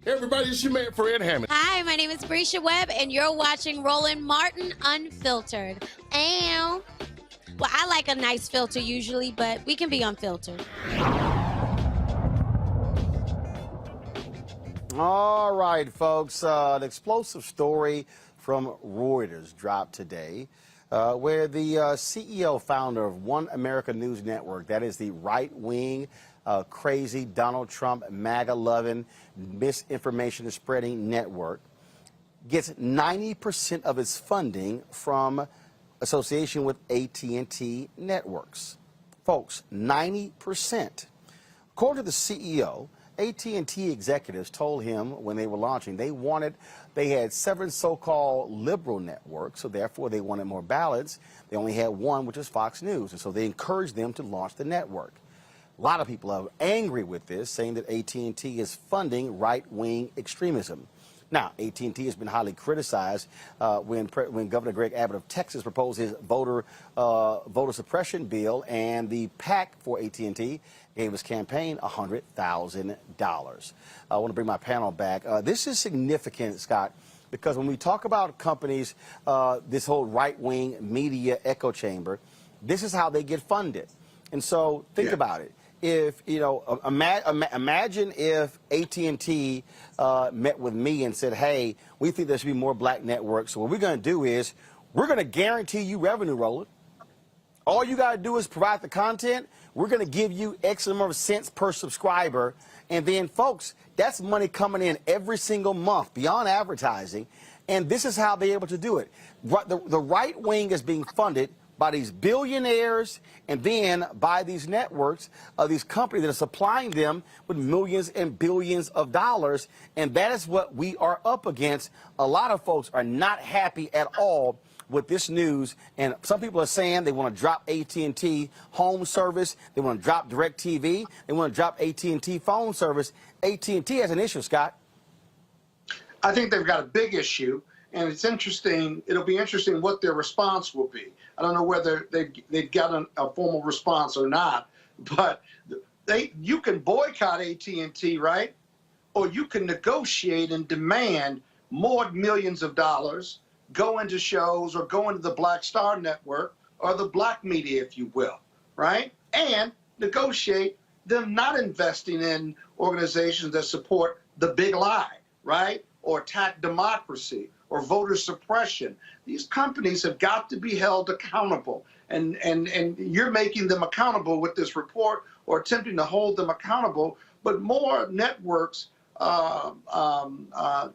Hey everybody, it's your man Fred Hammond.
Hi, my name is Brescia Webb, and you're watching Roland Martin Unfiltered. Well, I like a nice filter usually, but we can be unfiltered.
All right, folks, an explosive story from Reuters dropped today, where the CEO, founder of One American News Network, that is the right-wing, crazy Donald Trump, MAGA-loving, misinformation spreading network, gets 90% of its funding from association with AT&T networks. Folks, 90%. According to the CEO, AT&T executives told him when they were launching they had 7 so-called liberal networks, so therefore they wanted more balance. They only had one, which is Fox News, and so they encouraged them to launch the network. A lot of people are angry with this, saying that AT&T is funding right-wing extremism. Now, AT&T has been highly criticized when Governor Greg Abbott of Texas proposed his voter suppression bill, and the PAC for AT&T gave his campaign $100,000. I want to bring my panel back. This is significant, Scott, because when we talk about companies, this whole right-wing media echo chamber, this is how they get funded. And so think about it. If, you know, imagine if AT&T met with me and said, hey, we think there should be more black networks. So what we're going to do is we're going to guarantee you revenue, Roland. All you got to do is provide the content. We're going to give you X number of cents per subscriber. And then, folks, that's money coming in every single month beyond advertising. And this is how they're able to do it. The right wing is being funded by these billionaires and then by these networks, these companies that are supplying them with millions and billions of dollars. And that is what we are up against. A lot of folks are not happy at all with this news. And some people are saying they want to drop AT&T home service. They want to drop DirecTV. They want to drop AT&T phone service. AT&T has an issue, Scott.
I think they've got a big issue. And it's interesting, it'll be interesting what their response will be. I don't know whether they've got a formal response or not, but you can boycott AT&T, right? Or you can negotiate and demand more millions of dollars, go into shows or go into the Black Star Network or the black media, if you will, right? And negotiate them not investing in organizations that support the big lie, right? Or attack democracy or voter suppression. These companies have got to be held accountable. And you're making them accountable with this report or attempting to hold them accountable. But more networks,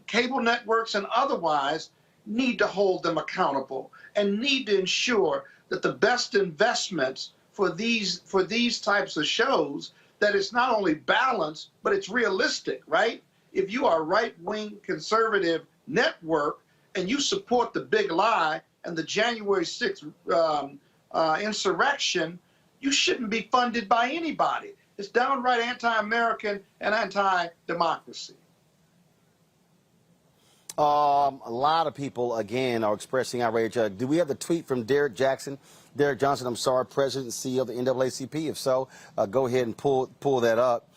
cable networks and otherwise, need to hold them accountable and need to ensure that the best investments for these types of shows, that it's not only balanced, but it's realistic, right? If you are a right-wing conservative network and you support the big lie and the January 6th insurrection, you shouldn't be funded by anybody. It's downright anti-American and anti-democracy.
A lot of people, again, are expressing outrage. Do we have the tweet from Derek Jackson? Derek Johnson, I'm sorry, President and CEO of the NAACP. If so, go ahead and pull that up.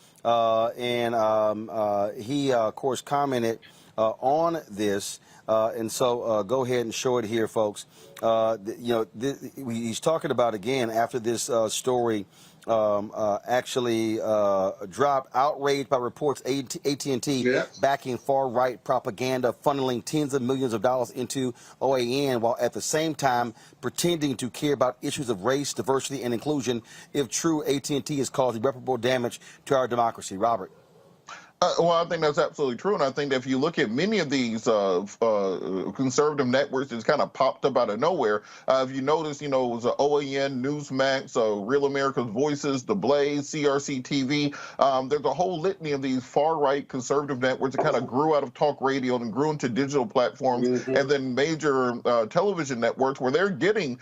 He, of course, commented on this. And so go ahead and show it here, folks. He's talking about, again, after this story actually dropped, outraged by reports AT&T backing far-right propaganda, funneling tens of millions of dollars into OAN, while at the same time pretending to care about issues of race, diversity, and inclusion. If true, AT&T has caused irreparable damage to our democracy. Robert.
Well, I think that's absolutely true, and I think that if you look at many of these conservative networks that's kind of popped up out of nowhere, if you notice, it was OAN, Newsmax, Real America's Voices, The Blaze, CRC TV. There's a whole litany of these far-right conservative networks that kind of grew out of talk radio and grew into digital platforms, and then major television networks where they're getting,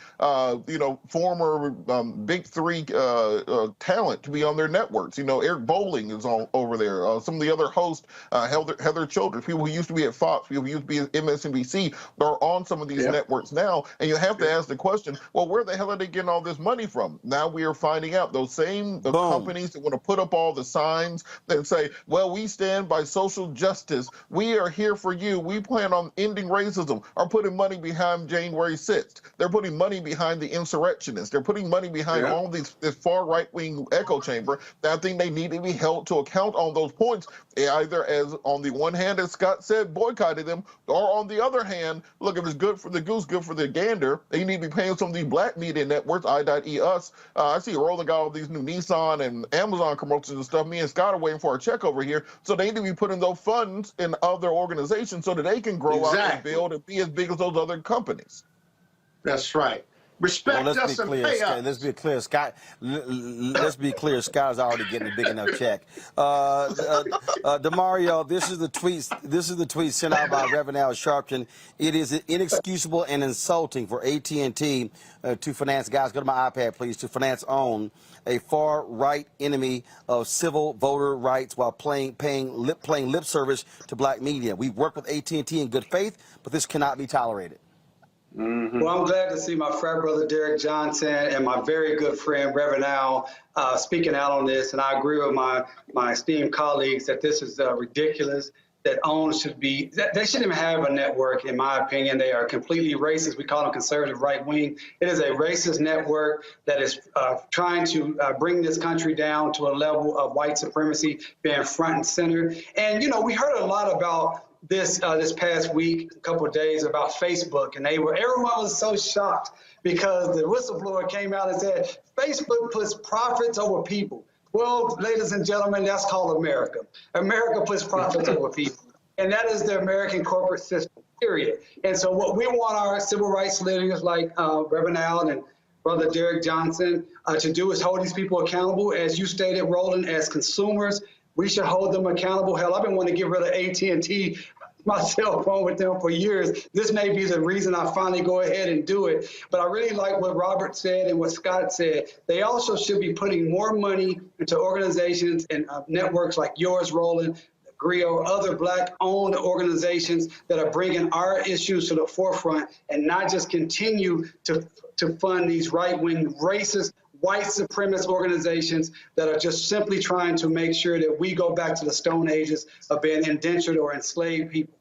former big three talent to be on their networks. Eric Bolling is over there. Some of the other hosts, Heather Childress, people who used to be at Fox, people who used to be at MSNBC, are on some of these networks now. And you have to ask the question, well, where the hell are they getting all this money from? Now we are finding out those same companies that want to put up all the signs that say, well, we stand by social justice. We are here for you. We plan on ending racism, are putting money behind January 6th. They're putting money behind the insurrectionists. They're putting money behind all this far right-wing echo chamber. I think they need to be held to account on those points. Either as on the one hand, as Scott said, boycotted them, or on the other hand, look, if it's good for the goose, good for the gander, they need to be paying some of these black media networks, I.E. Us. I see Roland got all these new Nissan and Amazon commercials and stuff. Me and Scott are waiting for our check over here. So they need to be putting those funds in other organizations so that they can grow out and build and be as big as those other companies.
That's right. Respect
let's
us
be
and
clear.
pay us.
Let's be clear. Let's be clear. Scott's already getting a big enough check. Demario, this is the tweet. This is the tweet sent out by Reverend Al Sharpton. It is inexcusable and insulting for AT&T to finance. Guys, go to my iPad, please. To finance OWN, a far-right enemy of civil voter rights, while paying lip service to black media. We work with AT&T in good faith, but this cannot be tolerated.
Well, I'm glad to see my frat brother Derek Johnson and my very good friend Reverend Al speaking out on this. And I agree with my esteemed colleagues that this is ridiculous, that OWN should be, they shouldn't even have a network, in my opinion. They are completely racist. We call them conservative right wing. It is a racist network that is trying to bring this country down to a level of white supremacy being front and center. And, you know, we heard a lot about this past week, a couple of days, about Facebook, and everyone was so shocked because the whistleblower came out and said Facebook puts profits over people. Well, ladies and gentlemen, that's called America. America puts profits over people, and that is the American corporate system, period. And so what we want our civil rights leaders like Reverend Allen and Brother Derek Johnson to do is hold these people accountable. As you stated, Roland, as consumers, we should hold them accountable. Hell, I've been wanting to get rid of AT&T, my cell phone, with them for years. This may be the reason I finally go ahead and do it. But I really like what Robert said and what Scott said. They also should be putting more money into organizations and networks like yours, Roland, GRIO, other Black-owned organizations that are bringing our issues to the forefront, and not just continue to fund these right-wing, racist, white supremacist organizations that are just simply trying to make sure that we go back to the Stone Ages of being indentured or enslaved people.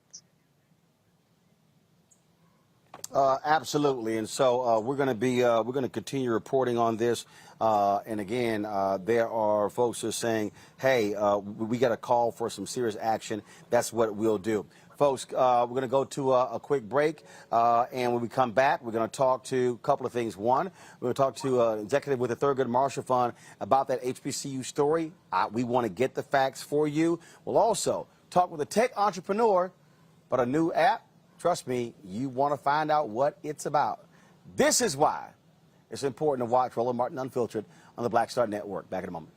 Absolutely, and so we're going to continue reporting on this. And again, there are folks who are saying, "Hey, we got to call for some serious action." That's what we'll do, folks. We're going to go to a quick break, and when we come back, we're going to talk to a couple of things. One, we're going to talk to an executive with the Thurgood Marshall Fund about that HBCU story. We want to get the facts for you. We'll also talk with a tech entrepreneur about a new app. Trust me, you want to find out what it's about. This is why it's important to watch Roland Martin Unfiltered on the Black Star Network. Back in a moment.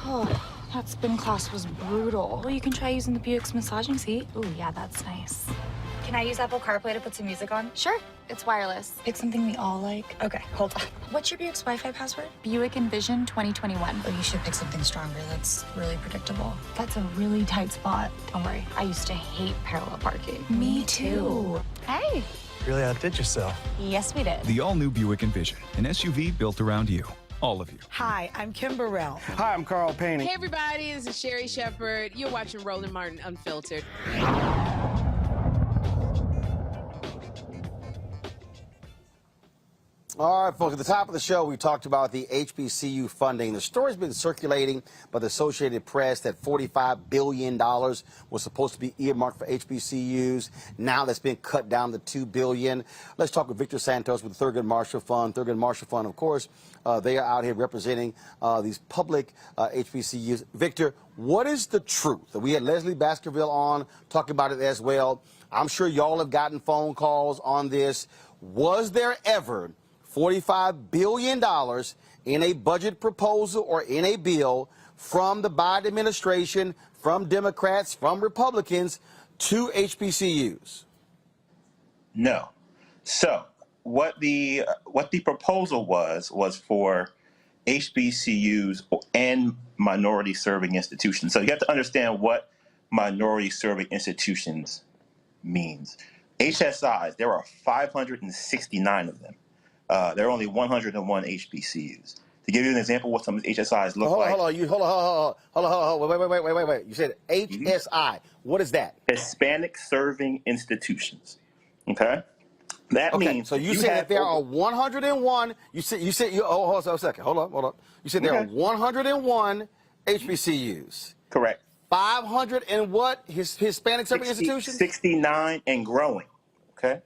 Oh, that spin class was brutal. Well, you can try using the Buick's massaging seat. Ooh, yeah, that's nice. Can I use Apple CarPlay to put some music on? Sure. It's wireless. It's something we all like. Okay, hold on. What's your Buick's Wi-Fi password? Buick Envision 2021. Oh, you should pick something stronger. That's really predictable. That's a really tight spot. Don't worry. I used to hate parallel parking. Me too. Hey.
Really outdid yourself.
Yes, we did.
The all-new Buick Envision, an SUV built around you. All of you.
Hi, I'm Kim Burrell.
Hi, I'm Carl Payne.
Hey, everybody. This is Sherry Shepherd. You're watching Roland Martin Unfiltered.
All right, folks, at the top of the show, we talked about the HBCU funding. The story's been circulating by the Associated Press that $45 billion was supposed to be earmarked for HBCUs. Now that's been cut down to $2 billion. Let's talk with Victor Santos with the Thurgood Marshall Fund. Thurgood Marshall Fund, of course, they are out here representing these public HBCUs. Victor, what is the truth? We had Leslie Baskerville on talking about it as well. I'm sure y'all have gotten phone calls on this. Was there ever $45 billion in a budget proposal or in a bill from the Biden administration, from Democrats, from Republicans to HBCUs?
No. So what the proposal was for HBCUs and minority serving institutions. So you have to understand what minority serving institutions means. HSIs, there are 569 of them. There are only 101 HBCUs. To give you an example of what some HSIs look like.
Hold on. Wait. You said HSI. What is that?
Hispanic Serving Institutions. Okay? That means.
So you said that there are 101. Hold on a second. Hold on. You said there are 101 HBCUs.
Correct.
500 and what? Hispanic Serving Institutions?
69 and growing. Okay?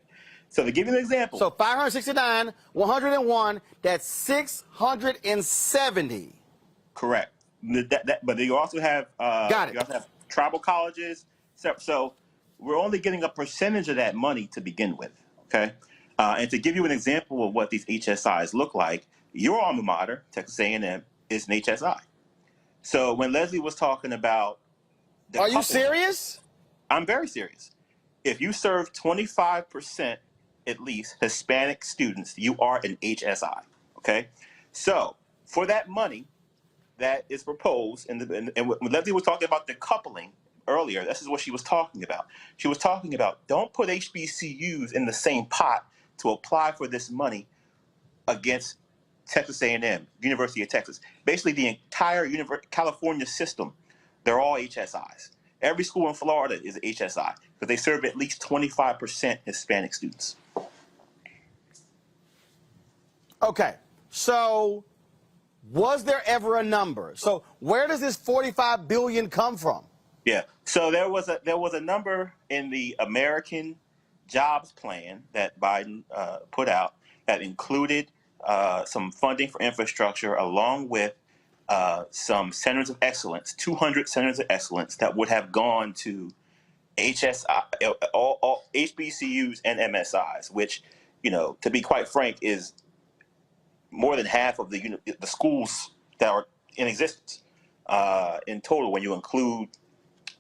So to give you an example.
So 569, 101, that's 670.
Correct. But you also have you also have tribal colleges. So we're only getting a percentage of that money to begin with. Okay. And to give you an example of what these HSIs look like, your alma mater, Texas A&M, is an HSI. So when Leslie was talking about...
Are you serious?
I'm very serious. If you serve 25% at least Hispanic students, you are an HSI, okay? So for that money that is proposed, and when Leslie was talking about decoupling earlier, this is what she was talking about. She was talking about, don't put HBCUs in the same pot to apply for this money against Texas A&M, University of Texas. Basically, the entire California system, they're all HSIs. Every school in Florida is an HSI because they serve at least 25% Hispanic students.
Okay, so was there ever a number? So where does this $45 billion come from?
Yeah, so there was a number in the American Jobs Plan that Biden put out that included some funding for infrastructure along with some centers of excellence, 200 centers of excellence that would have gone to HSI, all HBCUs and MSIs, which, you know, to be quite frank, is more than half of the schools that are in existence in total when you include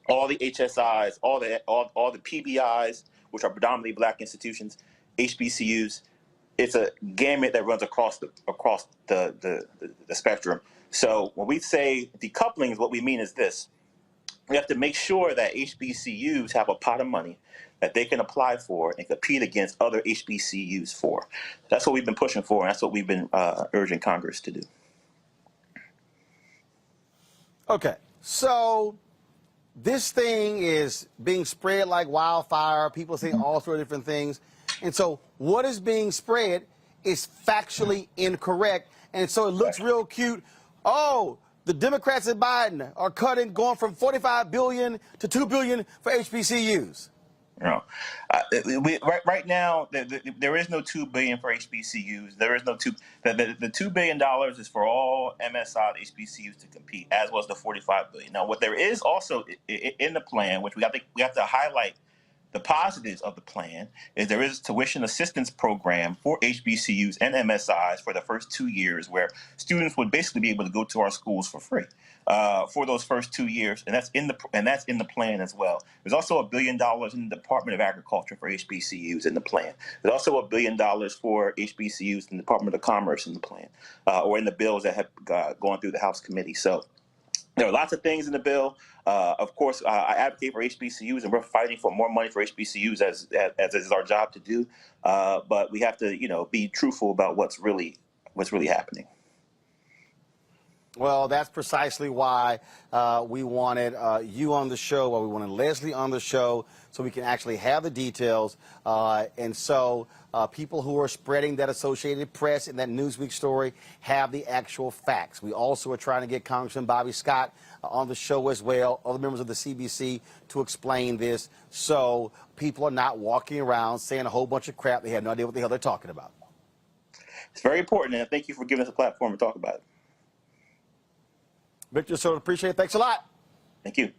all the HSIs, all the PBIs, which are predominantly black institutions, HBCUs. It's a gamut that runs across the spectrum. So when we say decoupling, what we mean is this. We have to make sure that HBCUs have a pot of money that they can apply for and compete against other HBCUs for. That's what we've been pushing for, and that's what we've been urging Congress to do.
Okay, so this thing is being spread like wildfire. People say all sorts of different things. And so what is being spread is factually incorrect. And so it looks real cute. Oh, the Democrats and Biden are going from $45 billion to $2 billion for HBCUs.
No, right now there is no $2 billion for HBCUs. There is no the $2 billion is for all MSI HBCUs to compete, as was the $45 billion. Now, what there is also in the plan, which we have to highlight the positives of the plan, is there is a tuition assistance program for HBCUs and MSIs for the first 2 years, where students would basically be able to go to our schools for free for those first 2 years, and that's in the plan as well. There's also $1 billion in the Department of Agriculture for HBCUs in the plan. There's also $1 billion for HBCUs in the Department of Commerce in the plan, or in the bills that have gone through the House committee. So there are lots of things in the bill. Of course, I advocate for HBCUs, and we're fighting for more money for HBCUs as is our job to do. But we have to, be truthful about what's really happening.
Well, that's precisely why we wanted you on the show, why we wanted Leslie on the show, so we can actually have the details. And so people who are spreading that Associated Press and that Newsweek story have the actual facts. We also are trying to get Congressman Bobby Scott on the show as well, other members of the CBC, to explain this, so people are not walking around saying a whole bunch of crap. They have no idea what the hell they're talking about.
It's very important, and thank you for giving us a platform to talk about it.
Victor, so appreciate it. Thanks a lot.
Thank you.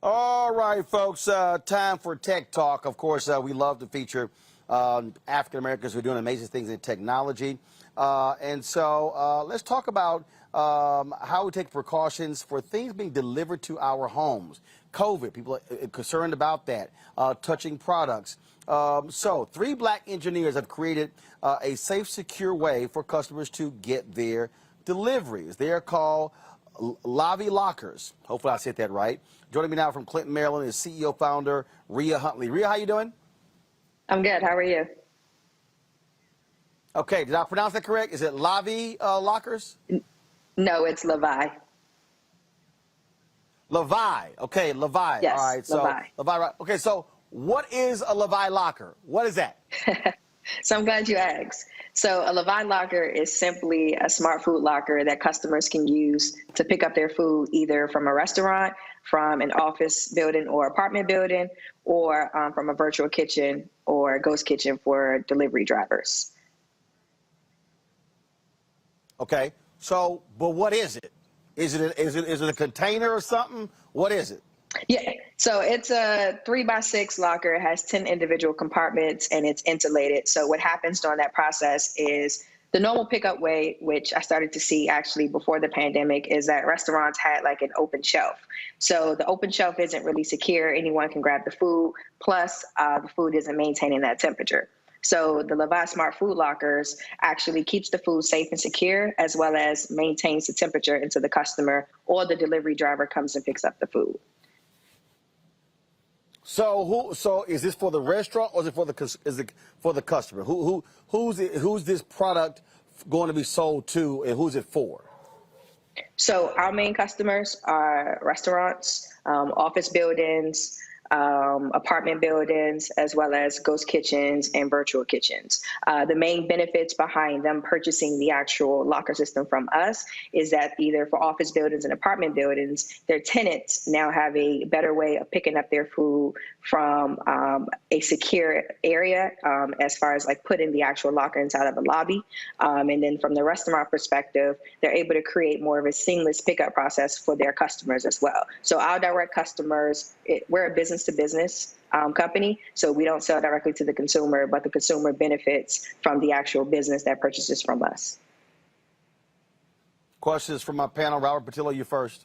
All right, folks, time for Tech Talk. Of course, we love to feature African Americans who are doing amazing things in technology. And so let's talk about how we take precautions for things being delivered to our homes. COVID, people are concerned about that, touching products. So 3 black engineers have created a safe, secure way for customers to get their deliveries. They are called Lavii Lockers. Hopefully I said that right. Joining me now from Clinton, Maryland is CEO founder Rhea Huntley. Rhea, how you doing?
I'm good. How are you?
Okay, did I pronounce that correct? Is it Lavii Lockers?
No, it's Lavii.
Lavii. Okay, Lavii.
Yes,
all right, so
Lavii.
Lavii. Right. Okay, so what is a Lavii locker? What is that?
So I'm glad you asked. So a Lavii Locker is simply a smart food locker that customers can use to pick up their food either from a restaurant, from an office building or apartment building, or from a virtual kitchen or ghost kitchen for delivery drivers.
Okay. So, but what is it? Is it a container or something? What is it?
Yeah, so it's a 3x6 locker. It has 10 individual compartments and it's insulated. So what happens during that process is the normal pickup way, which I started to see actually before the pandemic, is that restaurants had like an open shelf. So the open shelf isn't really secure. Anyone can grab the food. Plus, the food isn't maintaining that temperature. So the Lavii Smart Food Lockers actually keeps the food safe and secure, as well as maintains the temperature until the customer or the delivery driver comes and picks up the food.
So is this for the restaurant or is it for the customer? Who's this product going to be sold to and who's it for?
So our main customers are restaurants, office buildings, apartment buildings, as well as ghost kitchens and virtual kitchens. The main benefits behind them purchasing the actual locker system from us is that either for office buildings and apartment buildings, their tenants now have a better way of picking up their food from a secure area, as far as like putting the actual locker inside of a lobby. And then from the restaurant perspective, they're able to create more of a seamless pickup process for their customers as well. So our direct customers, we're a business-to-business company, so we don't sell directly to the consumer, but the consumer benefits from the actual business that purchases from us.
Questions from my panel. Robert Patillo, you first.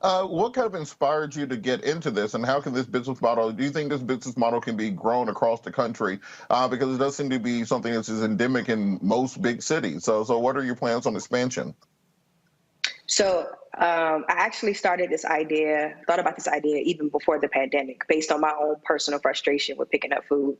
What kind of inspired you to get into this, and how can this business model, do you think this business model can be grown across the country? Because it does seem to be something that is endemic in most big cities. So what are your plans on expansion?
So I actually thought about this idea even before the pandemic, based on my own personal frustration with picking up food.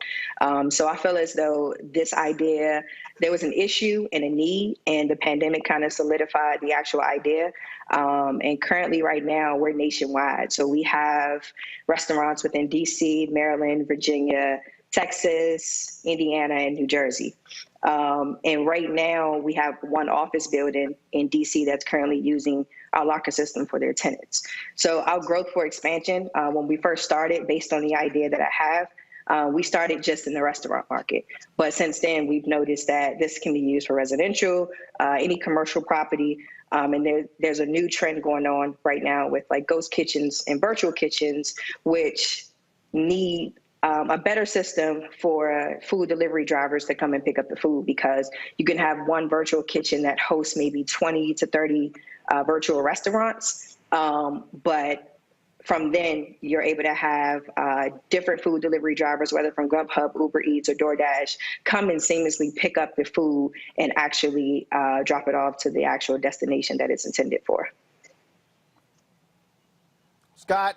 So I feel as though this idea, there was an issue and a need, and the pandemic kind of solidified the actual idea. And currently right now we're nationwide. So we have restaurants within DC, Maryland, Virginia, Texas, Indiana, and New Jersey. And right now we have one office building in DC that's currently using our locker system for their tenants. So our growth for expansion, when we first started, based on the idea that I have, we started just in the restaurant market. But since then, we've noticed that this can be used for residential, any commercial property. And there's a new trend going on right now with like ghost kitchens and virtual kitchens, which need a better system for food delivery drivers to come and pick up the food, because you can have one virtual kitchen that hosts maybe 20 to 30 virtual restaurants. But from then, you're able to have different food delivery drivers, whether from Grubhub, Uber Eats, or DoorDash, come and seamlessly pick up the food and actually drop it off to the actual destination that it's intended for.
Scott?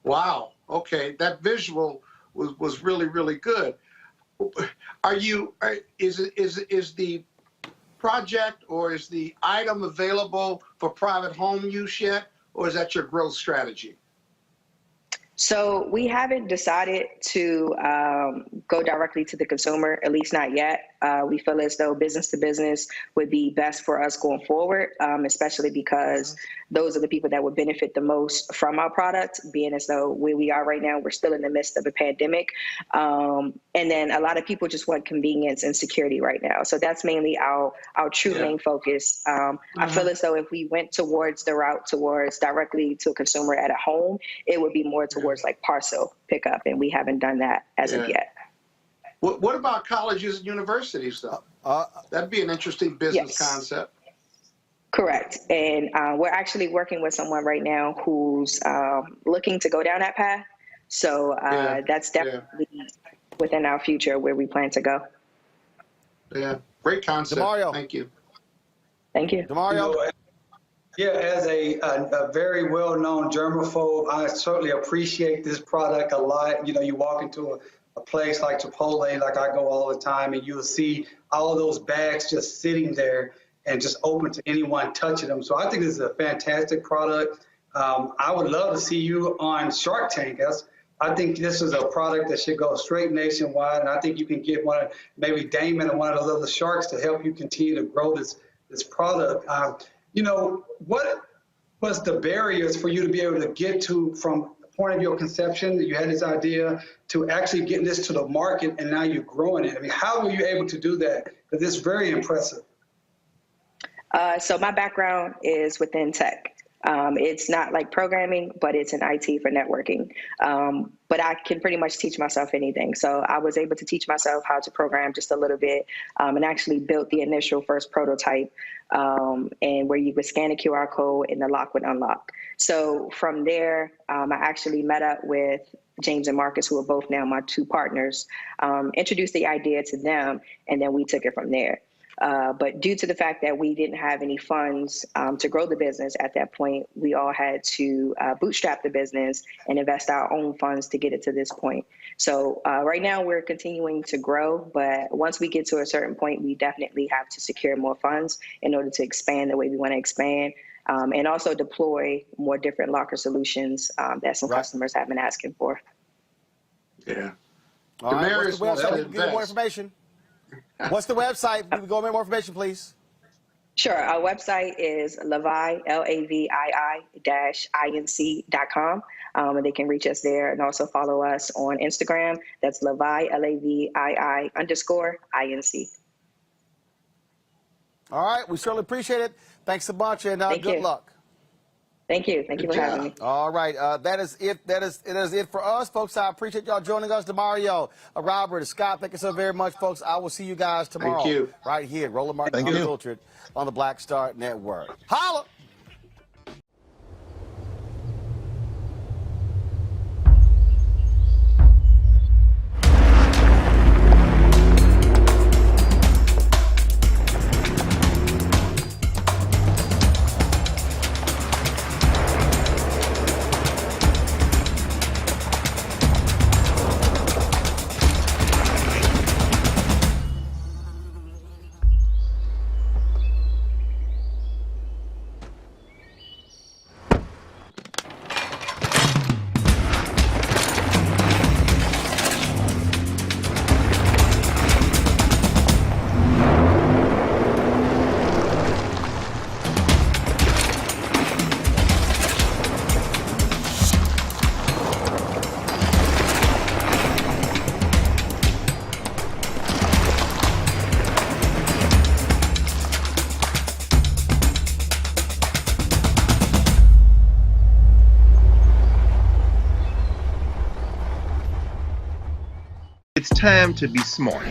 Wow. Okay, that visual was really, really good. Is the project or is the item available for private home use yet, or is that your growth strategy?
So we haven't decided to go directly to the consumer, at least not yet. We feel as though business to business would be best for us going forward, especially because those are the people that would benefit the most from our product, being as though where we are right now, we're still in the midst of a pandemic. And then a lot of people just want convenience and security right now. So that's mainly our true main focus. I feel as though if we went towards the route towards directly to a consumer at a home, it would be more towards like parcel pickup, and we haven't done that as of yet.
What about colleges and universities, though? That'd be an interesting business concept.
Correct. And we're actually working with someone right now who's looking to go down that path. So that's definitely within our future where we plan to go.
Yeah, great concept.
DeMario.
Thank you.
Thank you.
DeMario?
As a very well-known germaphobe, I certainly appreciate this product a lot. You know, you walk into a place like Chipotle, like I go all the time, and you'll see all those bags just sitting there and just open to anyone touching them. So I think this is a fantastic product. I would love to see you on Shark Tank. I think this is a product that should go straight nationwide, and I think you can get maybe Damon and one of those other sharks to help you continue to grow this product. What was the barriers for you to be able to get to from the point of your conception that you had this idea to actually getting this to the market and now you're growing it? I mean, how were you able to do that? Because it's very impressive.
So my background is within tech. It's not like programming, but it's in IT for networking. But I can pretty much teach myself anything. So I was able to teach myself how to program just a little bit, and actually built the initial first prototype, and where you would scan a QR code and the lock would unlock. So from there, I actually met up with James and Marcus, who are both now my two partners, introduced the idea to them, and then we took it from there. But due to the fact that we didn't have any funds to grow the business at that point, we all had to bootstrap the business and invest our own funds to get it to this point. So right now we're continuing to grow, but once we get to a certain point, we definitely have to secure more funds in order to expand the way we want to expand, and also deploy more different locker solutions that some customers have been asking for.
Yeah.
All right, what's the website? We can get more information. What's the website? We can go over more information, please.
Sure. Our website is Lavii, LAVII-INC.com. And they can reach us there and also follow us on Instagram. That's Lavii, LAVII_INC.
All right. We certainly appreciate it. Thanks a bunch, and good luck.
Thank you. Thank you for having me.
All right. That is it. That is it for us, folks. I appreciate y'all joining us. DeMario, Robert, Scott, thank you so very much, folks. I will see you guys tomorrow.
Thank you.
Right here, Roland Martin Unfiltered on the Black Star Network. Holla!
It's time to be smart.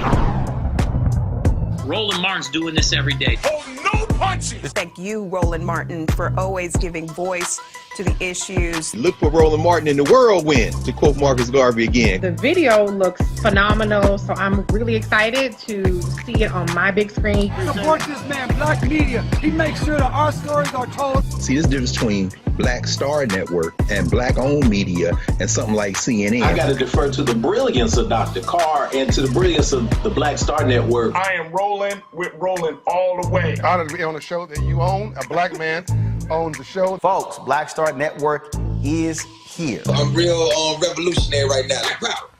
Roland Martin's doing this every day.
Oh, no punches! Thank you, Roland Martin, for always giving voice to the issues.
Look for Roland Martin in the whirlwind, to quote Marcus Garvey again.
The video looks phenomenal, so I'm really excited to see it on my big screen.
Support this man, Black Media. He makes sure that our stories are told.
See, there's a difference between Black Star Network and Black-owned media and something like CNN.
I got to defer to the brilliance of Dr. Carr and to the brilliance of the Black Star Network.
I am rolling with Roland all the way. Honored to be on a show that you own. A black man owns the show.
Folks, Black Star Network is here.
I'm real revolutionary right now.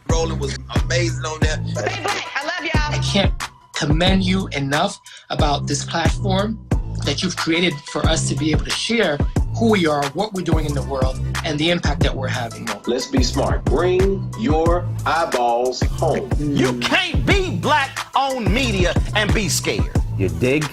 Roland was amazing on that.
Hey, Black, I love y'all. I can't commend you enough about this platform that you've created for us to be able to share who we are, what we're doing in the world, and the impact that we're having.
Let's be smart. Bring your eyeballs home.
You can't be Black-owned media and be scared. You dig?